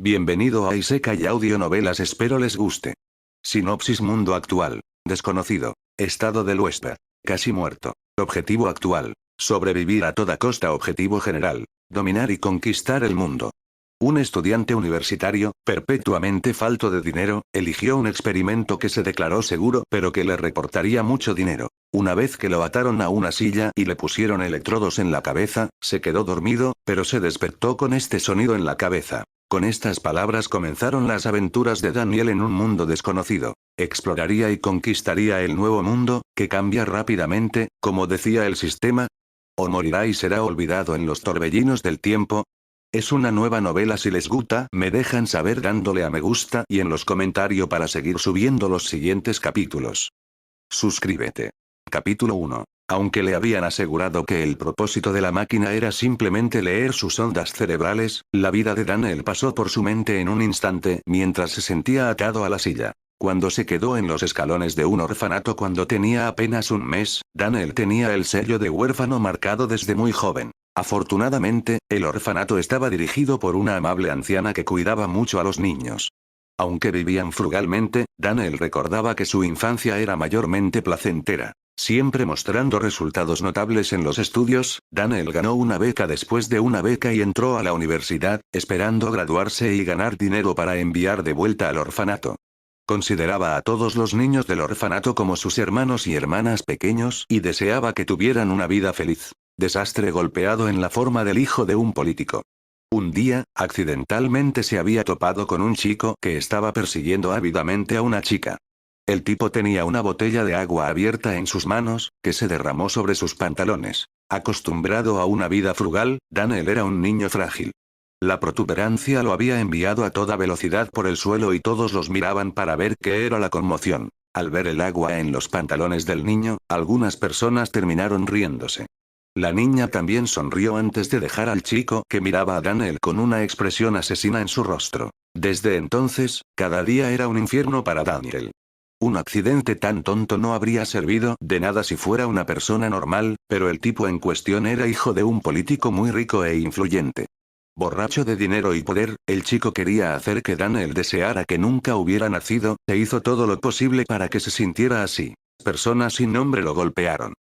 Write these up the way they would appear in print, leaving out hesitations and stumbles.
Bienvenido a Isekai Audio Novelas, espero les guste. Sinopsis: mundo actual. Desconocido. Estado del huésped. Casi muerto. Objetivo actual. Sobrevivir a toda costa. Objetivo general. Dominar y conquistar el mundo. Un estudiante universitario, perpetuamente falto de dinero, eligió un experimento que se declaró seguro pero que le reportaría mucho dinero. Una vez que lo ataron a una silla y le pusieron electrodos en la cabeza, se quedó dormido, pero se despertó con este sonido en la cabeza. Con estas palabras comenzaron las aventuras de Daniel en un mundo desconocido. Exploraría y conquistaría el nuevo mundo, que cambia rápidamente, como decía el sistema. O morirá y será olvidado en los torbellinos del tiempo. Es una nueva novela. Si les gusta, me dejan saber dándole a me gusta y en los comentarios para seguir subiendo los siguientes capítulos. Suscríbete. Capítulo 1. Aunque le habían asegurado que el propósito de la máquina era simplemente leer sus ondas cerebrales, la vida de Daniel pasó por su mente en un instante mientras se sentía atado a la silla. Cuando se quedó en los escalones de un orfanato cuando tenía apenas un mes, Daniel tenía el sello de huérfano marcado desde muy joven. Afortunadamente, el orfanato estaba dirigido por una amable anciana que cuidaba mucho a los niños. Aunque vivían frugalmente, Daniel recordaba que su infancia era mayormente placentera. Siempre mostrando resultados notables en los estudios, Daniel ganó una beca después de una beca y entró a la universidad, esperando graduarse y ganar dinero para enviar de vuelta al orfanato. Consideraba a todos los niños del orfanato como sus hermanos y hermanas pequeños y deseaba que tuvieran una vida feliz. Desastre: golpeado en la forma del hijo de un político. Un día, accidentalmente se había topado con un chico que estaba persiguiendo ávidamente a una chica. El tipo tenía una botella de agua abierta en sus manos, que se derramó sobre sus pantalones. Acostumbrado a una vida frugal, Daniel era un niño frágil. La protuberancia lo había enviado a toda velocidad por el suelo y todos los miraban para ver qué era la conmoción. Al ver el agua en los pantalones del niño, algunas personas terminaron riéndose. La niña también sonrió antes de dejar al chico que miraba a Daniel con una expresión asesina en su rostro. Desde entonces, cada día era un infierno para Daniel. Un accidente tan tonto no habría servido de nada si fuera una persona normal, pero el tipo en cuestión era hijo de un político muy rico e influyente. Borracho de dinero y poder, el chico quería hacer que Daniel deseara que nunca hubiera nacido, e hizo todo lo posible para que se sintiera así. Personas sin nombre lo golpearon.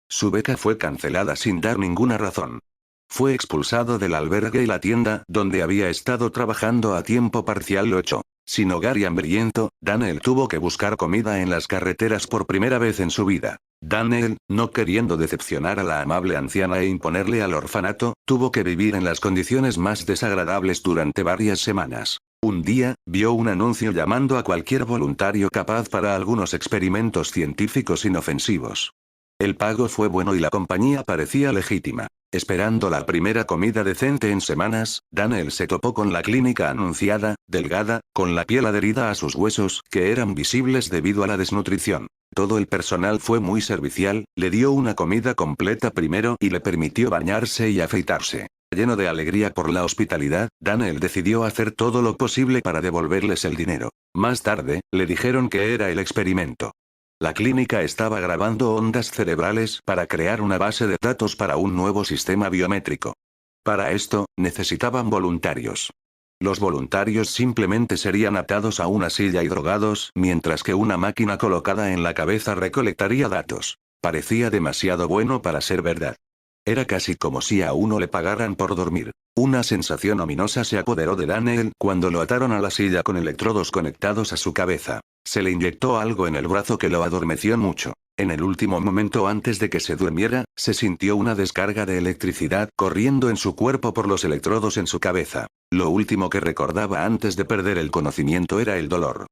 Su beca fue cancelada sin dar ninguna razón. Fue expulsado del albergue y la tienda donde había estado trabajando a tiempo parcial lo echó. Sin hogar y hambriento, Daniel tuvo que buscar comida en las carreteras por primera vez en su vida. Daniel, no queriendo decepcionar a la amable anciana e imponerle al orfanato, tuvo que vivir en las condiciones más desagradables durante varias semanas. Un día, vio un anuncio llamando a cualquier voluntario capaz para algunos experimentos científicos inofensivos. El pago fue bueno y la compañía parecía legítima. Esperando la primera comida decente en semanas, Daniel se topó con la clínica anunciada, delgada, con la piel adherida a sus huesos, que eran visibles debido a la desnutrición. Todo el personal fue muy servicial, le dio una comida completa primero y le permitió bañarse y afeitarse. Lleno de alegría por la hospitalidad, Daniel decidió hacer todo lo posible para devolverles el dinero. Más tarde, le dijeron que era el experimento. La clínica estaba grabando ondas cerebrales para crear una base de datos para un nuevo sistema biométrico. Para esto, necesitaban voluntarios. Los voluntarios simplemente serían atados a una silla y drogados, mientras que una máquina colocada en la cabeza recolectaría datos. Parecía demasiado bueno para ser verdad. Era casi como si a uno le pagaran por dormir. Una sensación ominosa se apoderó de Daniel cuando lo ataron a la silla con electrodos conectados a su cabeza. Se le inyectó algo en el brazo que lo adormeció mucho. En el último momento antes de que se durmiera, se sintió una descarga de electricidad corriendo en su cuerpo por los electrodos en su cabeza. Lo último que recordaba antes de perder el conocimiento era el dolor.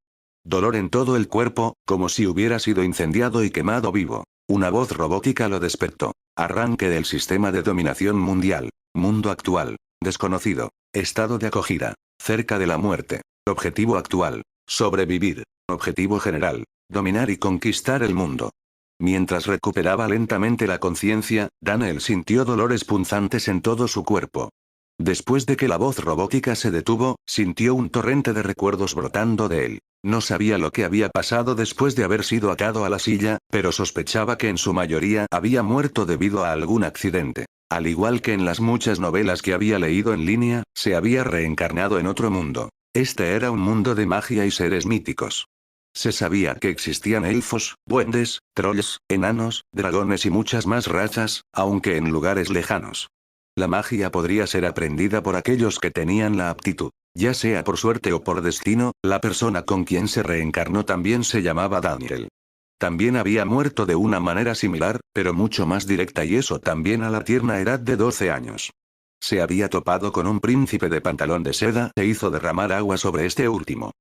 Dolor en todo el cuerpo, como si hubiera sido incendiado y quemado vivo. Una voz robótica lo despertó. Arranque del sistema de dominación mundial. Mundo actual. Desconocido. Estado de acogida. Cerca de la muerte. Objetivo actual. Sobrevivir. Objetivo general. Dominar y conquistar el mundo. Mientras recuperaba lentamente la conciencia, Daniel sintió dolores punzantes en todo su cuerpo. Después de que la voz robótica se detuvo, sintió un torrente de recuerdos brotando de él. No sabía lo que había pasado después de haber sido atado a la silla, pero sospechaba que en su mayoría había muerto debido a algún accidente. Al igual que en las muchas novelas que había leído en línea, se había reencarnado en otro mundo. Este era un mundo de magia y seres míticos. Se sabía que existían elfos, duendes, trolls, enanos, dragones y muchas más razas, aunque en lugares lejanos. La magia podría ser aprendida por aquellos que tenían la aptitud. Ya sea por suerte o por destino, la persona con quien se reencarnó también se llamaba Daniel. También había muerto de una manera similar, pero mucho más directa, y eso también a la tierna edad de 12 años. Se había topado con un príncipe de pantalón de seda e hizo derramar agua sobre este último.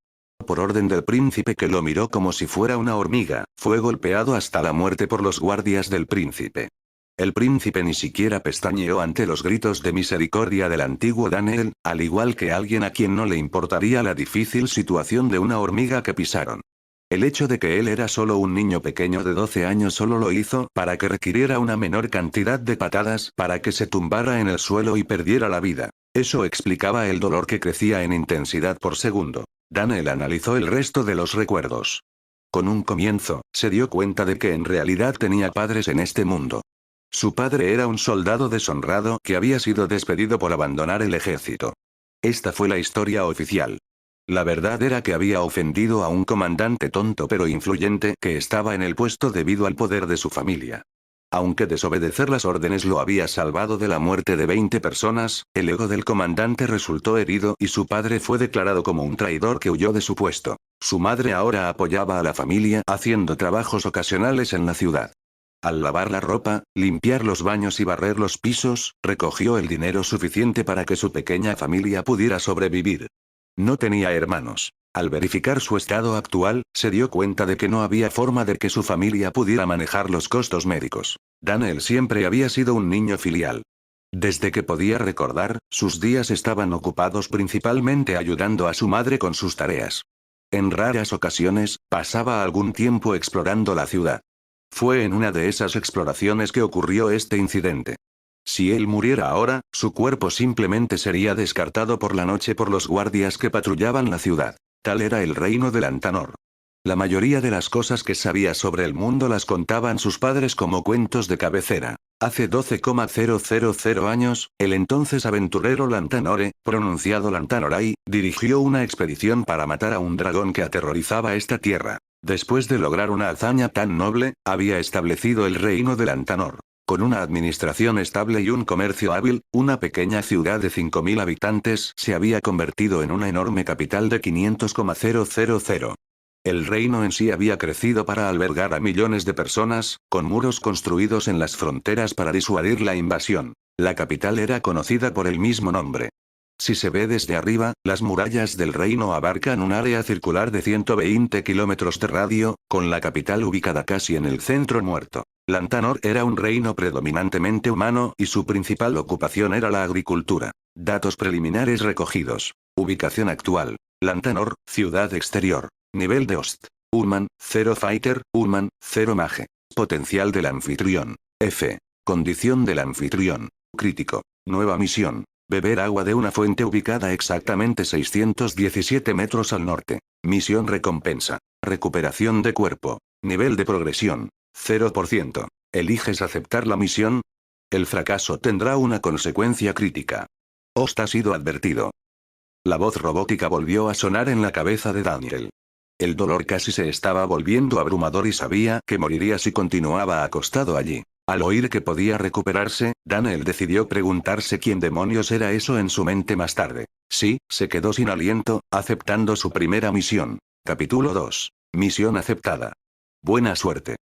Por orden del príncipe, que lo miró como si fuera una hormiga, fue golpeado hasta la muerte por los guardias del príncipe. El príncipe ni siquiera pestañeó ante los gritos de misericordia del antiguo Daniel, al igual que alguien a quien no le importaría la difícil situación de una hormiga que pisaron. El hecho de que él era solo un niño pequeño de 12 años solo lo hizo para que requiriera una menor cantidad de patadas para que se tumbara en el suelo y perdiera la vida. Eso explicaba el dolor que crecía en intensidad por segundo. Daniel analizó el resto de los recuerdos. Con un comienzo, se dio cuenta de que en realidad tenía padres en este mundo. Su padre era un soldado deshonrado que había sido despedido por abandonar el ejército. Esta fue la historia oficial. La verdad era que había ofendido a un comandante tonto pero influyente que estaba en el puesto debido al poder de su familia. Aunque desobedecer las órdenes lo había salvado de la muerte de 20 personas, el ego del comandante resultó herido y su padre fue declarado como un traidor que huyó de su puesto. Su madre ahora apoyaba a la familia haciendo trabajos ocasionales en la ciudad. Al lavar la ropa, limpiar los baños y barrer los pisos, recogió el dinero suficiente para que su pequeña familia pudiera sobrevivir. No tenía hermanos. Al verificar su estado actual, se dio cuenta de que no había forma de que su familia pudiera manejar los costos médicos. Daniel siempre había sido un niño filial. Desde que podía recordar, sus días estaban ocupados principalmente ayudando a su madre con sus tareas. En raras ocasiones, pasaba algún tiempo explorando la ciudad. Fue en una de esas exploraciones que ocurrió este incidente. Si él muriera ahora, su cuerpo simplemente sería descartado por la noche por los guardias que patrullaban la ciudad. Tal era el reino de Lantanor. La mayoría de las cosas que sabía sobre el mundo las contaban sus padres como cuentos de cabecera. Hace 12,000 años, el entonces aventurero Lantanore, pronunciado Lantanorai, dirigió una expedición para matar a un dragón que aterrorizaba esta tierra. Después de lograr una hazaña tan noble, había establecido el reino de Lantanor. Con una administración estable y un comercio hábil, una pequeña ciudad de 5.000 habitantes se había convertido en una enorme capital de 500,000. El reino en sí había crecido para albergar a millones de personas, con muros construidos en las fronteras para disuadir la invasión. La capital era conocida por el mismo nombre. Si se ve desde arriba, las murallas del reino abarcan un área circular de 120 kilómetros de radio, con la capital ubicada casi en el centro muerto. Lantanor era un reino predominantemente humano y su principal ocupación era la agricultura. Datos preliminares recogidos. Ubicación actual. Lantanor, ciudad exterior. Nivel de host. Human, 0 fighter, Human, 0 mage. Potencial del anfitrión. F. Condición del anfitrión. Crítico. Nueva misión. Beber agua de una fuente ubicada exactamente 617 metros al norte. Misión recompensa. Recuperación de cuerpo. Nivel de progresión. 0%. ¿Eliges aceptar la misión? El fracaso tendrá una consecuencia crítica. Host ha sido advertido. La voz robótica volvió a sonar en la cabeza de Daniel. El dolor casi se estaba volviendo abrumador y sabía que moriría si continuaba acostado allí. Al oír que podía recuperarse, Daniel decidió preguntarse quién demonios era eso en su mente más tarde. Sí, se quedó sin aliento, aceptando su primera misión. Capítulo 2. Misión aceptada. Buena suerte.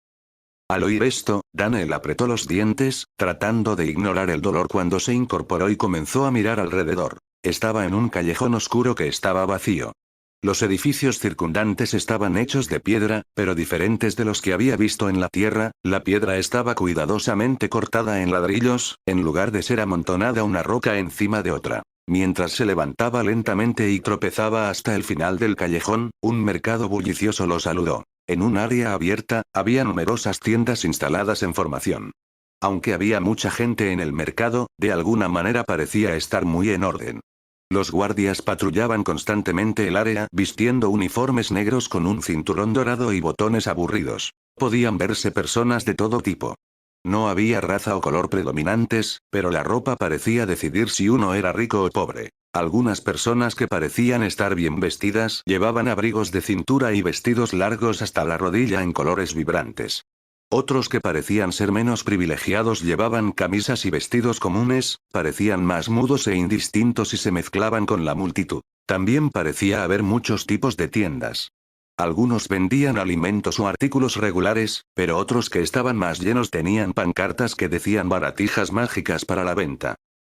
Al oír esto, Daniel apretó los dientes, tratando de ignorar el dolor cuando se incorporó y comenzó a mirar alrededor. Estaba en un callejón oscuro que estaba vacío. Los edificios circundantes estaban hechos de piedra, pero diferentes de los que había visto en la tierra. La piedra estaba cuidadosamente cortada en ladrillos, en lugar de ser amontonada una roca encima de otra. Mientras se levantaba lentamente y tropezaba hasta el final del callejón, un mercado bullicioso lo saludó. En un área abierta, había numerosas tiendas instaladas en formación. Aunque había mucha gente en el mercado, de alguna manera parecía estar muy en orden. Los guardias patrullaban constantemente el área vistiendo uniformes negros con un cinturón dorado y botones aburridos. Podían verse personas de todo tipo. No había raza o color predominantes, pero la ropa parecía decidir si uno era rico o pobre. Algunas personas que parecían estar bien vestidas llevaban abrigos de cintura y vestidos largos hasta la rodilla en colores vibrantes. Otros que parecían ser menos privilegiados llevaban camisas y vestidos comunes, parecían más mudos e indistintos y se mezclaban con la multitud. También parecía haber muchos tipos de tiendas. Algunos vendían alimentos o artículos regulares, pero otros que estaban más llenos tenían pancartas que decían baratijas mágicas para la venta.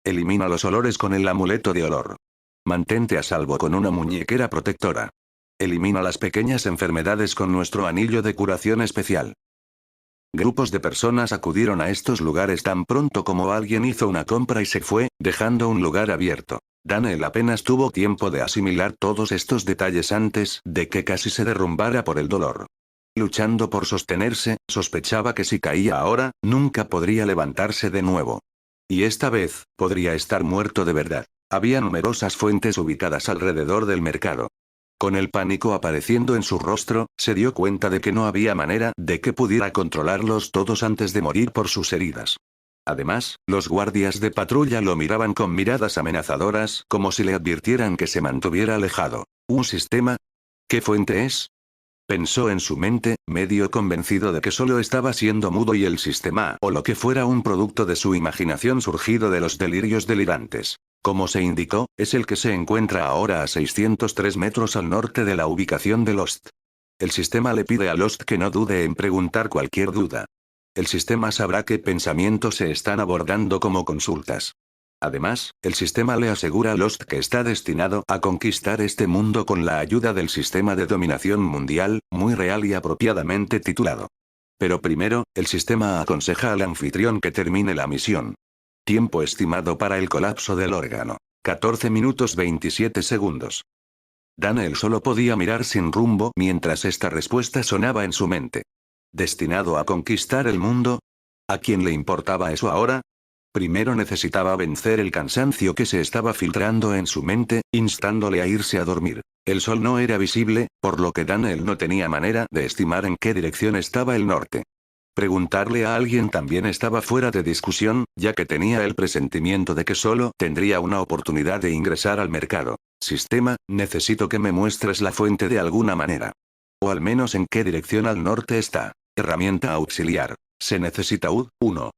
Elimina los olores con el amuleto de olor. Mantente a salvo con una muñequera protectora. Elimina las pequeñas enfermedades con nuestro anillo de curación especial. Grupos de personas acudieron a estos lugares tan pronto como alguien hizo una compra y se fue, dejando un lugar abierto. Daniel apenas tuvo tiempo de asimilar todos estos detalles antes de que casi se derrumbara por el dolor. Luchando por sostenerse, sospechaba que si caía ahora, nunca podría levantarse de nuevo. Y esta vez, podría estar muerto de verdad. Había numerosas fuentes ubicadas alrededor del mercado. Con el pánico apareciendo en su rostro, se dio cuenta de que no había manera de que pudiera controlarlos todos antes de morir por sus heridas. Además, los guardias de patrulla lo miraban con miradas amenazadoras, como si le advirtieran que se mantuviera alejado. ¿Un sistema? ¿Qué fuente es? Pensó en su mente, medio convencido de que solo estaba siendo mudo y el sistema o lo que fuera un producto de su imaginación surgido de los delirios delirantes. Como se indicó, es el que se encuentra ahora a 603 metros al norte de la ubicación de Lost. El sistema le pide a Lost que no dude en preguntar cualquier duda. El sistema sabrá qué pensamientos se están abordando como consultas. Además, el sistema le asegura a Lost que está destinado a conquistar este mundo con la ayuda del sistema de dominación mundial, muy real y apropiadamente titulado. Pero primero, el sistema aconseja al anfitrión que termine la misión. Tiempo estimado para el colapso del órgano: 14 minutos 27 segundos. Daniel solo podía mirar sin rumbo mientras esta respuesta sonaba en su mente. ¿Destinado a conquistar el mundo? ¿A quién le importaba eso ahora? Primero necesitaba vencer el cansancio que se estaba filtrando en su mente, instándole a irse a dormir. El sol no era visible, por lo que Daniel no tenía manera de estimar en qué dirección estaba el norte. Preguntarle a alguien también estaba fuera de discusión, ya que tenía el presentimiento de que solo tendría una oportunidad de ingresar al mercado. Sistema, necesito que me muestres la fuente de alguna manera. O al menos en qué dirección al norte está. Herramienta auxiliar. Se necesita UD1.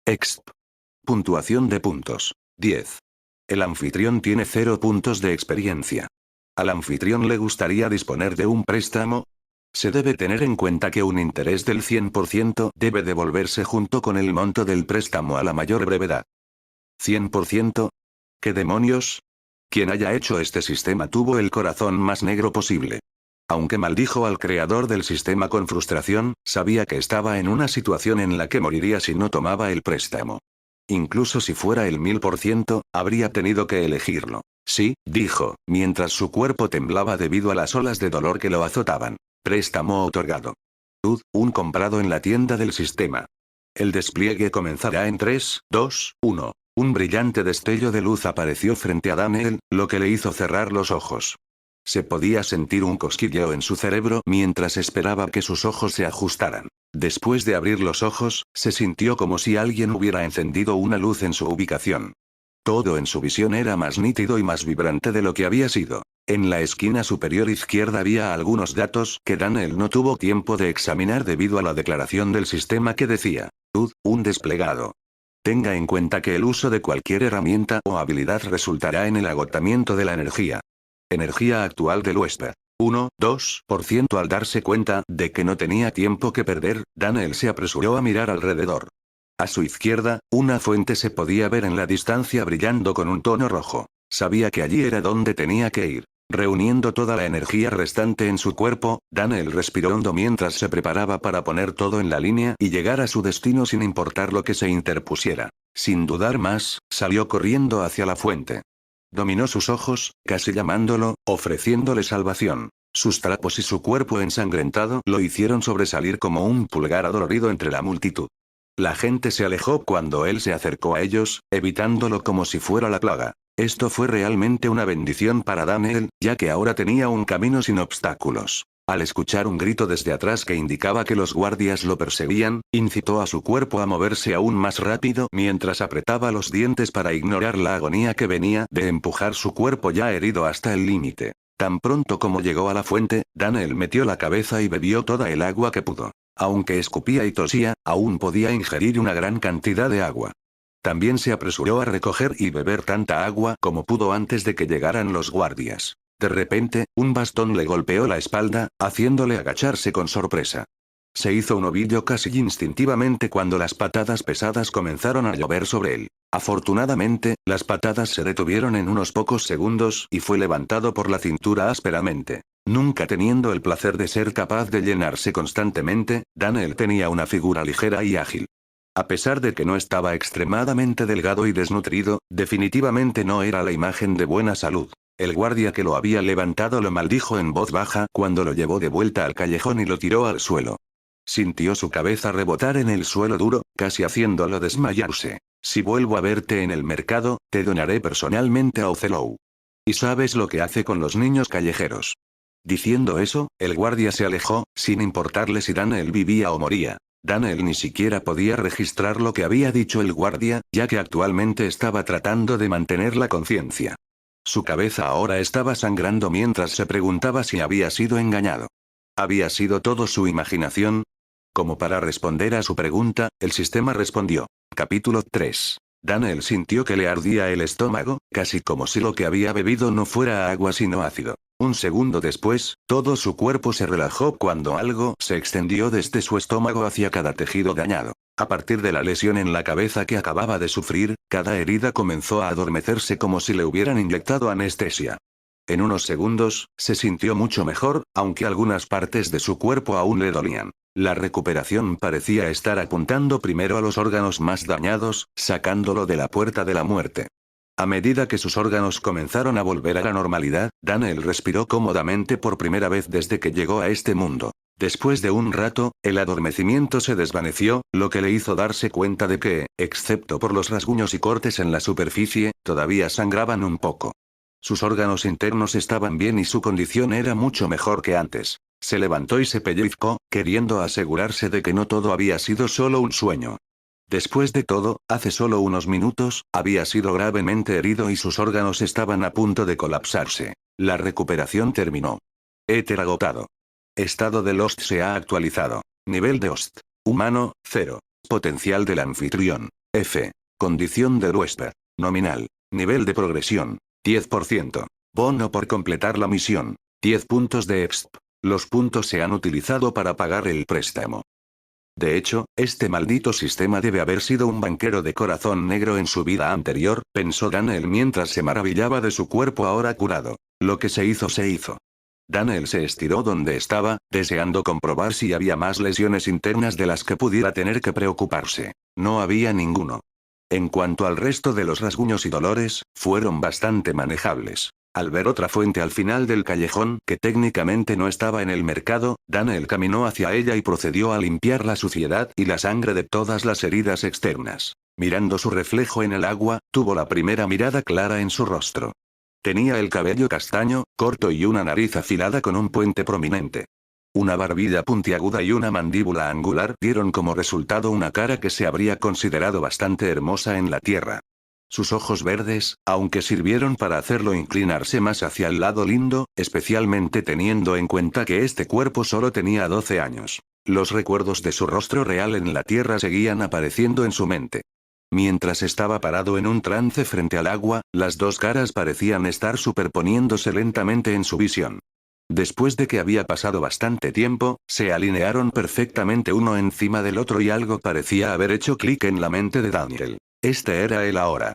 Exp. Puntuación de puntos: 10. El anfitrión tiene 0 puntos de experiencia. ¿Al anfitrión le gustaría disponer de un préstamo? Se debe tener en cuenta que un interés del 100% debe devolverse junto con el monto del préstamo a la mayor brevedad. ¿100%? ¿Qué demonios? Quien haya hecho este sistema tuvo el corazón más negro posible. Aunque maldijo al creador del sistema con frustración, sabía que estaba en una situación en la que moriría si no tomaba el préstamo. Incluso si fuera el 1000%, habría tenido que elegirlo. Sí, dijo, mientras su cuerpo temblaba debido a las olas de dolor que lo azotaban. Préstamo otorgado. Un comprado en la tienda del sistema. El despliegue comenzará en 3, 2, 1. Un brillante destello de luz apareció frente a Daniel, lo que le hizo cerrar los ojos. Se podía sentir un cosquilleo en su cerebro mientras esperaba que sus ojos se ajustaran. Después de abrir los ojos, se sintió como si alguien hubiera encendido una luz en su ubicación. Todo en su visión era más nítido y más vibrante de lo que había sido. En la esquina superior izquierda había algunos datos que Daniel no tuvo tiempo de examinar debido a la declaración del sistema que decía: un desplegado. Tenga en cuenta que el uso de cualquier herramienta o habilidad resultará en el agotamiento de la energía. Energía actual del huésped: 1,2%. Al darse cuenta de que no tenía tiempo que perder, Daniel se apresuró a mirar alrededor. A su izquierda, una fuente se podía ver en la distancia brillando con un tono rojo. Sabía que allí era donde tenía que ir. Reuniendo toda la energía restante en su cuerpo, Daniel respiró hondo mientras se preparaba para poner todo en la línea y llegar a su destino sin importar lo que se interpusiera. Sin dudar más, salió corriendo hacia la fuente. Dominó sus ojos, casi llamándolo, ofreciéndole salvación. Sus trapos y su cuerpo ensangrentado lo hicieron sobresalir como un pulgar adolorido entre la multitud. La gente se alejó cuando él se acercó a ellos, evitándolo como si fuera la plaga. Esto fue realmente una bendición para Daniel, ya que ahora tenía un camino sin obstáculos. Al escuchar un grito desde atrás que indicaba que los guardias lo perseguían, incitó a su cuerpo a moverse aún más rápido mientras apretaba los dientes para ignorar la agonía que venía de empujar su cuerpo ya herido hasta el límite. Tan pronto como llegó a la fuente, Daniel metió la cabeza y bebió toda el agua que pudo. Aunque escupía y tosía, aún podía ingerir una gran cantidad de agua. También se apresuró a recoger y beber tanta agua como pudo antes de que llegaran los guardias. De repente, un bastón le golpeó la espalda, haciéndole agacharse con sorpresa. Se hizo un ovillo casi instintivamente cuando las patadas pesadas comenzaron a llover sobre él. Afortunadamente, las patadas se detuvieron en unos pocos segundos y fue levantado por la cintura ásperamente. Nunca teniendo el placer de ser capaz de llenarse constantemente, Daniel tenía una figura ligera y ágil. A pesar de que no estaba extremadamente delgado y desnutrido, definitivamente no era la imagen de buena salud. El guardia que lo había levantado lo maldijo en voz baja cuando lo llevó de vuelta al callejón y lo tiró al suelo. Sintió su cabeza rebotar en el suelo duro, casi haciéndolo desmayarse. Si vuelvo a verte en el mercado, te donaré personalmente a Ocelot. ¿Y sabes lo que hace con los niños callejeros? Diciendo eso, el guardia se alejó, sin importarle si Daniel vivía o moría. Daniel ni siquiera podía registrar lo que había dicho el guardia, ya que actualmente estaba tratando de mantener la conciencia. Su cabeza ahora estaba sangrando mientras se preguntaba si había sido engañado. ¿Había sido todo su imaginación? Como para responder a su pregunta, el sistema respondió. Capítulo 3. Daniel sintió que le ardía el estómago, casi como si lo que había bebido no fuera agua sino ácido. Un segundo después, todo su cuerpo se relajó cuando algo se extendió desde su estómago hacia cada tejido dañado. A partir de la lesión en la cabeza que acababa de sufrir, cada herida comenzó a adormecerse como si le hubieran inyectado anestesia. En unos segundos, se sintió mucho mejor, aunque algunas partes de su cuerpo aún le dolían. La recuperación parecía estar apuntando primero a los órganos más dañados, sacándolo de la puerta de la muerte. A medida que sus órganos comenzaron a volver a la normalidad, Daniel respiró cómodamente por primera vez desde que llegó a este mundo. Después de un rato, el adormecimiento se desvaneció, lo que le hizo darse cuenta de que, excepto por los rasguños y cortes en la superficie, todavía sangraban un poco. Sus órganos internos estaban bien y su condición era mucho mejor que antes. Se levantó y se pellizcó, queriendo asegurarse de que no todo había sido solo un sueño. Después de todo, hace solo unos minutos, había sido gravemente herido y sus órganos estaban a punto de colapsarse. La recuperación terminó. Éter agotado. Estado de Lost se ha actualizado. Nivel de Host. Humano, 0. Potencial del anfitrión. F. Condición del huésped. Nominal. Nivel de progresión. 10%. Bono por completar la misión. 10 puntos de exp. Los puntos se han utilizado para pagar el préstamo. De hecho, este maldito sistema debe haber sido un banquero de corazón negro en su vida anterior, pensó Daniel mientras se maravillaba de su cuerpo ahora curado. Lo que se hizo se hizo. Daniel se estiró donde estaba, deseando comprobar si había más lesiones internas de las que pudiera tener que preocuparse. No había ninguno. En cuanto al resto de los rasguños y dolores, fueron bastante manejables. Al ver otra fuente al final del callejón, que técnicamente no estaba en el mercado, Daniel caminó hacia ella y procedió a limpiar la suciedad y la sangre de todas las heridas externas. Mirando su reflejo en el agua, tuvo la primera mirada clara en su rostro. Tenía el cabello castaño, corto y una nariz afilada con un puente prominente. Una barbilla puntiaguda y una mandíbula angular dieron como resultado una cara que se habría considerado bastante hermosa en la tierra. Sus ojos verdes, aunque sirvieron para hacerlo inclinarse más hacia el lado lindo, especialmente teniendo en cuenta que este cuerpo solo tenía 12 años. Los recuerdos de su rostro real en la tierra seguían apareciendo en su mente. Mientras estaba parado en un trance frente al agua, las dos caras parecían estar superponiéndose lentamente en su visión. Después de que había pasado bastante tiempo, se alinearon perfectamente uno encima del otro y algo parecía haber hecho clic en la mente de Daniel. Este era él ahora.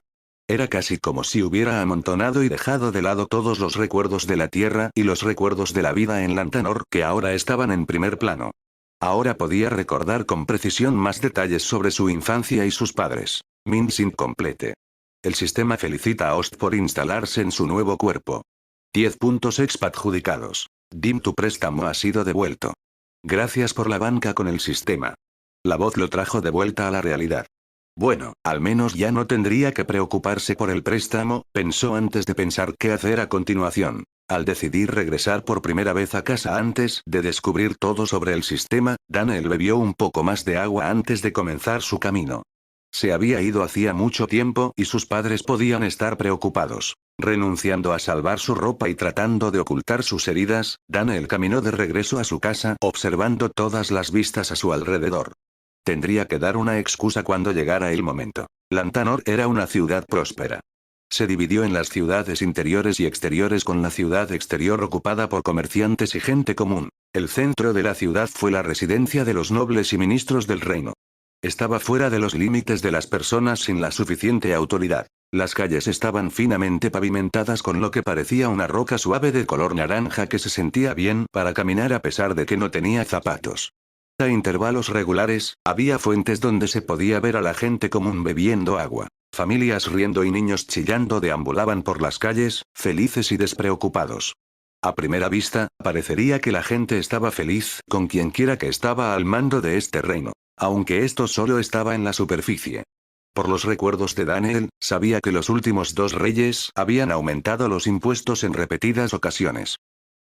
Era casi como si hubiera amontonado y dejado de lado todos los recuerdos de la tierra y los recuerdos de la vida en Lantanor que ahora estaban en primer plano. Ahora podía recordar con precisión más detalles sobre su infancia y sus padres. Minsint complete. El sistema felicita a Host por instalarse en su nuevo cuerpo. 10 puntos exp adjudicados. Dim, tu préstamo ha sido devuelto. Gracias por la banca con el sistema. La voz lo trajo de vuelta a la realidad. Bueno, al menos ya no tendría que preocuparse por el préstamo, pensó antes de pensar qué hacer a continuación. Al decidir regresar por primera vez a casa antes de descubrir todo sobre el sistema, Daniel bebió un poco más de agua antes de comenzar su camino. Se había ido hacía mucho tiempo y sus padres podían estar preocupados. Renunciando a salvar su ropa y tratando de ocultar sus heridas, Daniel caminó de regreso a su casa, observando todas las vistas a su alrededor. Tendría que dar una excusa cuando llegara el momento. Lantanor era una ciudad próspera. Se dividió en las ciudades interiores y exteriores, con la ciudad exterior ocupada por comerciantes y gente común. El centro de la ciudad fue la residencia de los nobles y ministros del reino. Estaba fuera de los límites de las personas sin la suficiente autoridad. Las calles estaban finamente pavimentadas con lo que parecía una roca suave de color naranja que se sentía bien para caminar a pesar de que no tenía zapatos. A intervalos regulares, había fuentes donde se podía ver a la gente común bebiendo agua. Familias riendo y niños chillando deambulaban por las calles, felices y despreocupados. A primera vista, parecería que la gente estaba feliz con quienquiera que estaba al mando de este reino, aunque esto solo estaba en la superficie. Por los recuerdos de Daniel, sabía que los últimos dos reyes habían aumentado los impuestos en repetidas ocasiones.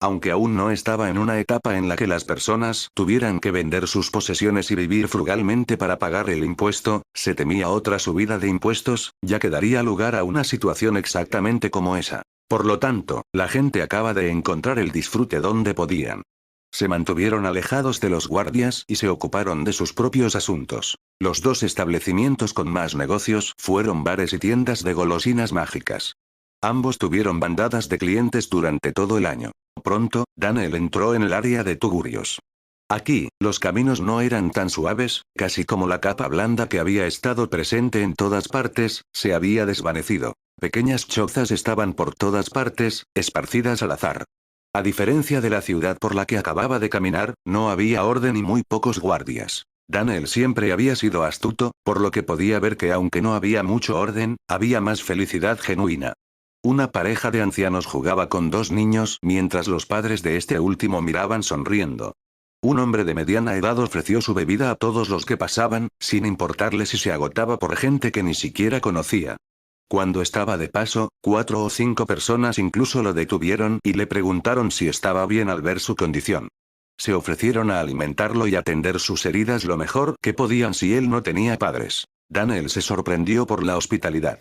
Aunque aún no estaba en una etapa en la que las personas tuvieran que vender sus posesiones y vivir frugalmente para pagar el impuesto, se temía otra subida de impuestos, ya que daría lugar a una situación exactamente como esa. Por lo tanto, la gente acaba de encontrar el disfrute donde podían. Se mantuvieron alejados de los guardias y se ocuparon de sus propios asuntos. Los dos establecimientos con más negocios fueron bares y tiendas de golosinas mágicas. Ambos tuvieron bandadas de clientes durante todo el año. Pronto, Daniel entró en el área de tugurios. Aquí, los caminos no eran tan suaves, casi como la capa blanda que había estado presente en todas partes, se había desvanecido. Pequeñas chozas estaban por todas partes, esparcidas al azar. A diferencia de la ciudad por la que acababa de caminar, no había orden y muy pocos guardias. Daniel siempre había sido astuto, por lo que podía ver que aunque no había mucho orden, había más felicidad genuina. Una pareja de ancianos jugaba con dos niños mientras los padres de este último miraban sonriendo. Un hombre de mediana edad ofreció su bebida a todos los que pasaban, sin importarle si se agotaba por gente que ni siquiera conocía. Cuando estaba de paso, 4 o 5 personas incluso lo detuvieron y le preguntaron si estaba bien al ver su condición. Se ofrecieron a alimentarlo y atender sus heridas lo mejor que podían si él no tenía padres. Daniel se sorprendió por la hospitalidad.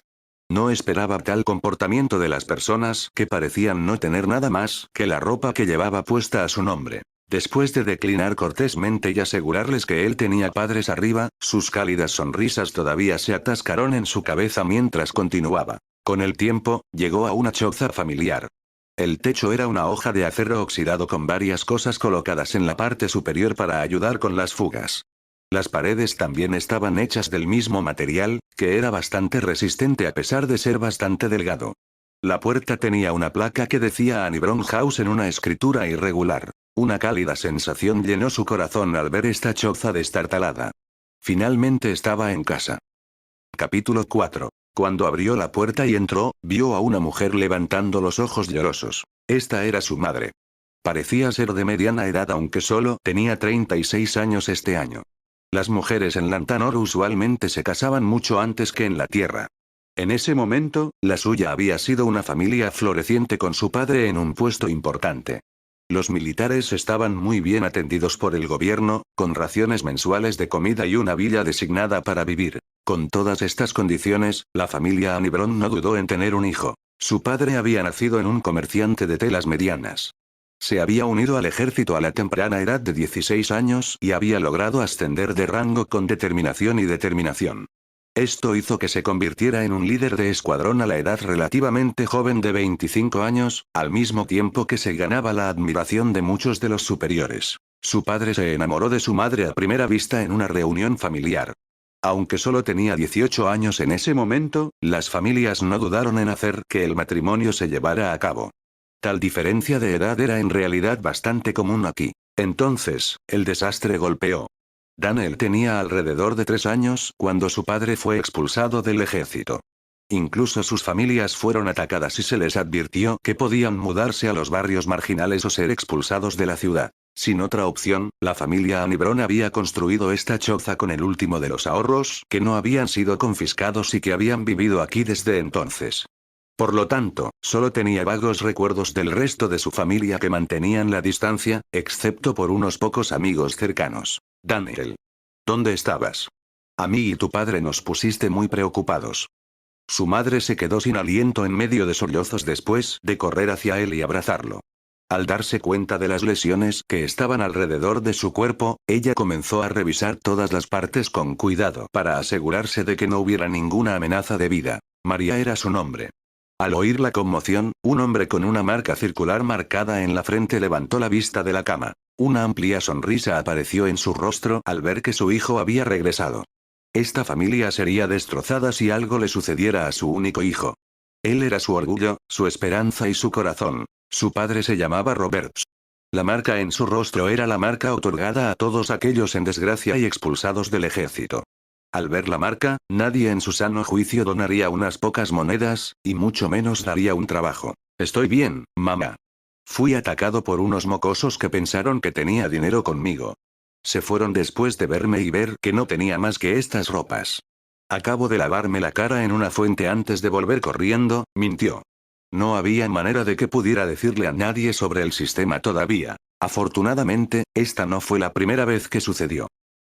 No esperaba tal comportamiento de las personas que parecían no tener nada más que la ropa que llevaba puesta a su nombre. Después de declinar cortésmente y asegurarles que él tenía padres arriba, sus cálidas sonrisas todavía se atascaron en su cabeza mientras continuaba. Con el tiempo, llegó a una choza familiar. El techo era una hoja de acero oxidado con varias cosas colocadas en la parte superior para ayudar con las fugas. Las paredes también estaban hechas del mismo material, que era bastante resistente a pesar de ser bastante delgado. La puerta tenía una placa que decía Anibron House en una escritura irregular. Una cálida sensación llenó su corazón al ver esta choza destartalada. Finalmente estaba en casa. Capítulo 4. Cuando abrió la puerta y entró, vio a una mujer levantando los ojos llorosos. Esta era su madre. Parecía ser de mediana edad aunque solo tenía 36 años este año. Las mujeres en Lantanor usualmente se casaban mucho antes que en la Tierra. En ese momento, la suya había sido una familia floreciente con su padre en un puesto importante. Los militares estaban muy bien atendidos por el gobierno, con raciones mensuales de comida y una villa designada para vivir. Con todas estas condiciones, la familia Anibron no dudó en tener un hijo. Su padre había nacido en un comerciante de telas medianas. Se había unido al ejército a la temprana edad de 16 años y había logrado ascender de rango con determinación y determinación. Esto hizo que se convirtiera en un líder de escuadrón a la edad relativamente joven de 25 años, al mismo tiempo que se ganaba la admiración de muchos de los superiores. Su padre se enamoró de su madre a primera vista en una reunión familiar. Aunque solo tenía 18 años en ese momento, las familias no dudaron en hacer que el matrimonio se llevara a cabo. Tal diferencia de edad era en realidad bastante común aquí. Entonces, el desastre golpeó. Daniel tenía alrededor de 3 años cuando su padre fue expulsado del ejército. Incluso sus familias fueron atacadas y se les advirtió que podían mudarse a los barrios marginales o ser expulsados de la ciudad. Sin otra opción, la familia Anibron había construido esta choza con el último de los ahorros que no habían sido confiscados y que habían vivido aquí desde entonces. Por lo tanto, solo tenía vagos recuerdos del resto de su familia que mantenían la distancia, excepto por unos pocos amigos cercanos. Daniel. ¿Dónde estabas? A mí y tu padre nos pusiste muy preocupados. Su madre se quedó sin aliento en medio de sollozos después de correr hacia él y abrazarlo. Al darse cuenta de las lesiones que estaban alrededor de su cuerpo, ella comenzó a revisar todas las partes con cuidado para asegurarse de que no hubiera ninguna amenaza de vida. María era su nombre. Al oír la conmoción, un hombre con una marca circular marcada en la frente levantó la vista de la cama. Una amplia sonrisa apareció en su rostro al ver que su hijo había regresado. Esta familia sería destrozada si algo le sucediera a su único hijo. Él era su orgullo, su esperanza y su corazón. Su padre se llamaba Roberts. La marca en su rostro era la marca otorgada a todos aquellos en desgracia y expulsados del ejército. Al ver la marca, nadie en su sano juicio donaría unas pocas monedas, y mucho menos daría un trabajo. Estoy bien, mamá. Fui atacado por unos mocosos que pensaron que tenía dinero conmigo. Se fueron después de verme y ver que no tenía más que estas ropas. Acabo de lavarme la cara en una fuente antes de volver corriendo, mintió. No había manera de que pudiera decirle a nadie sobre el sistema todavía. Afortunadamente, esta no fue la primera vez que sucedió.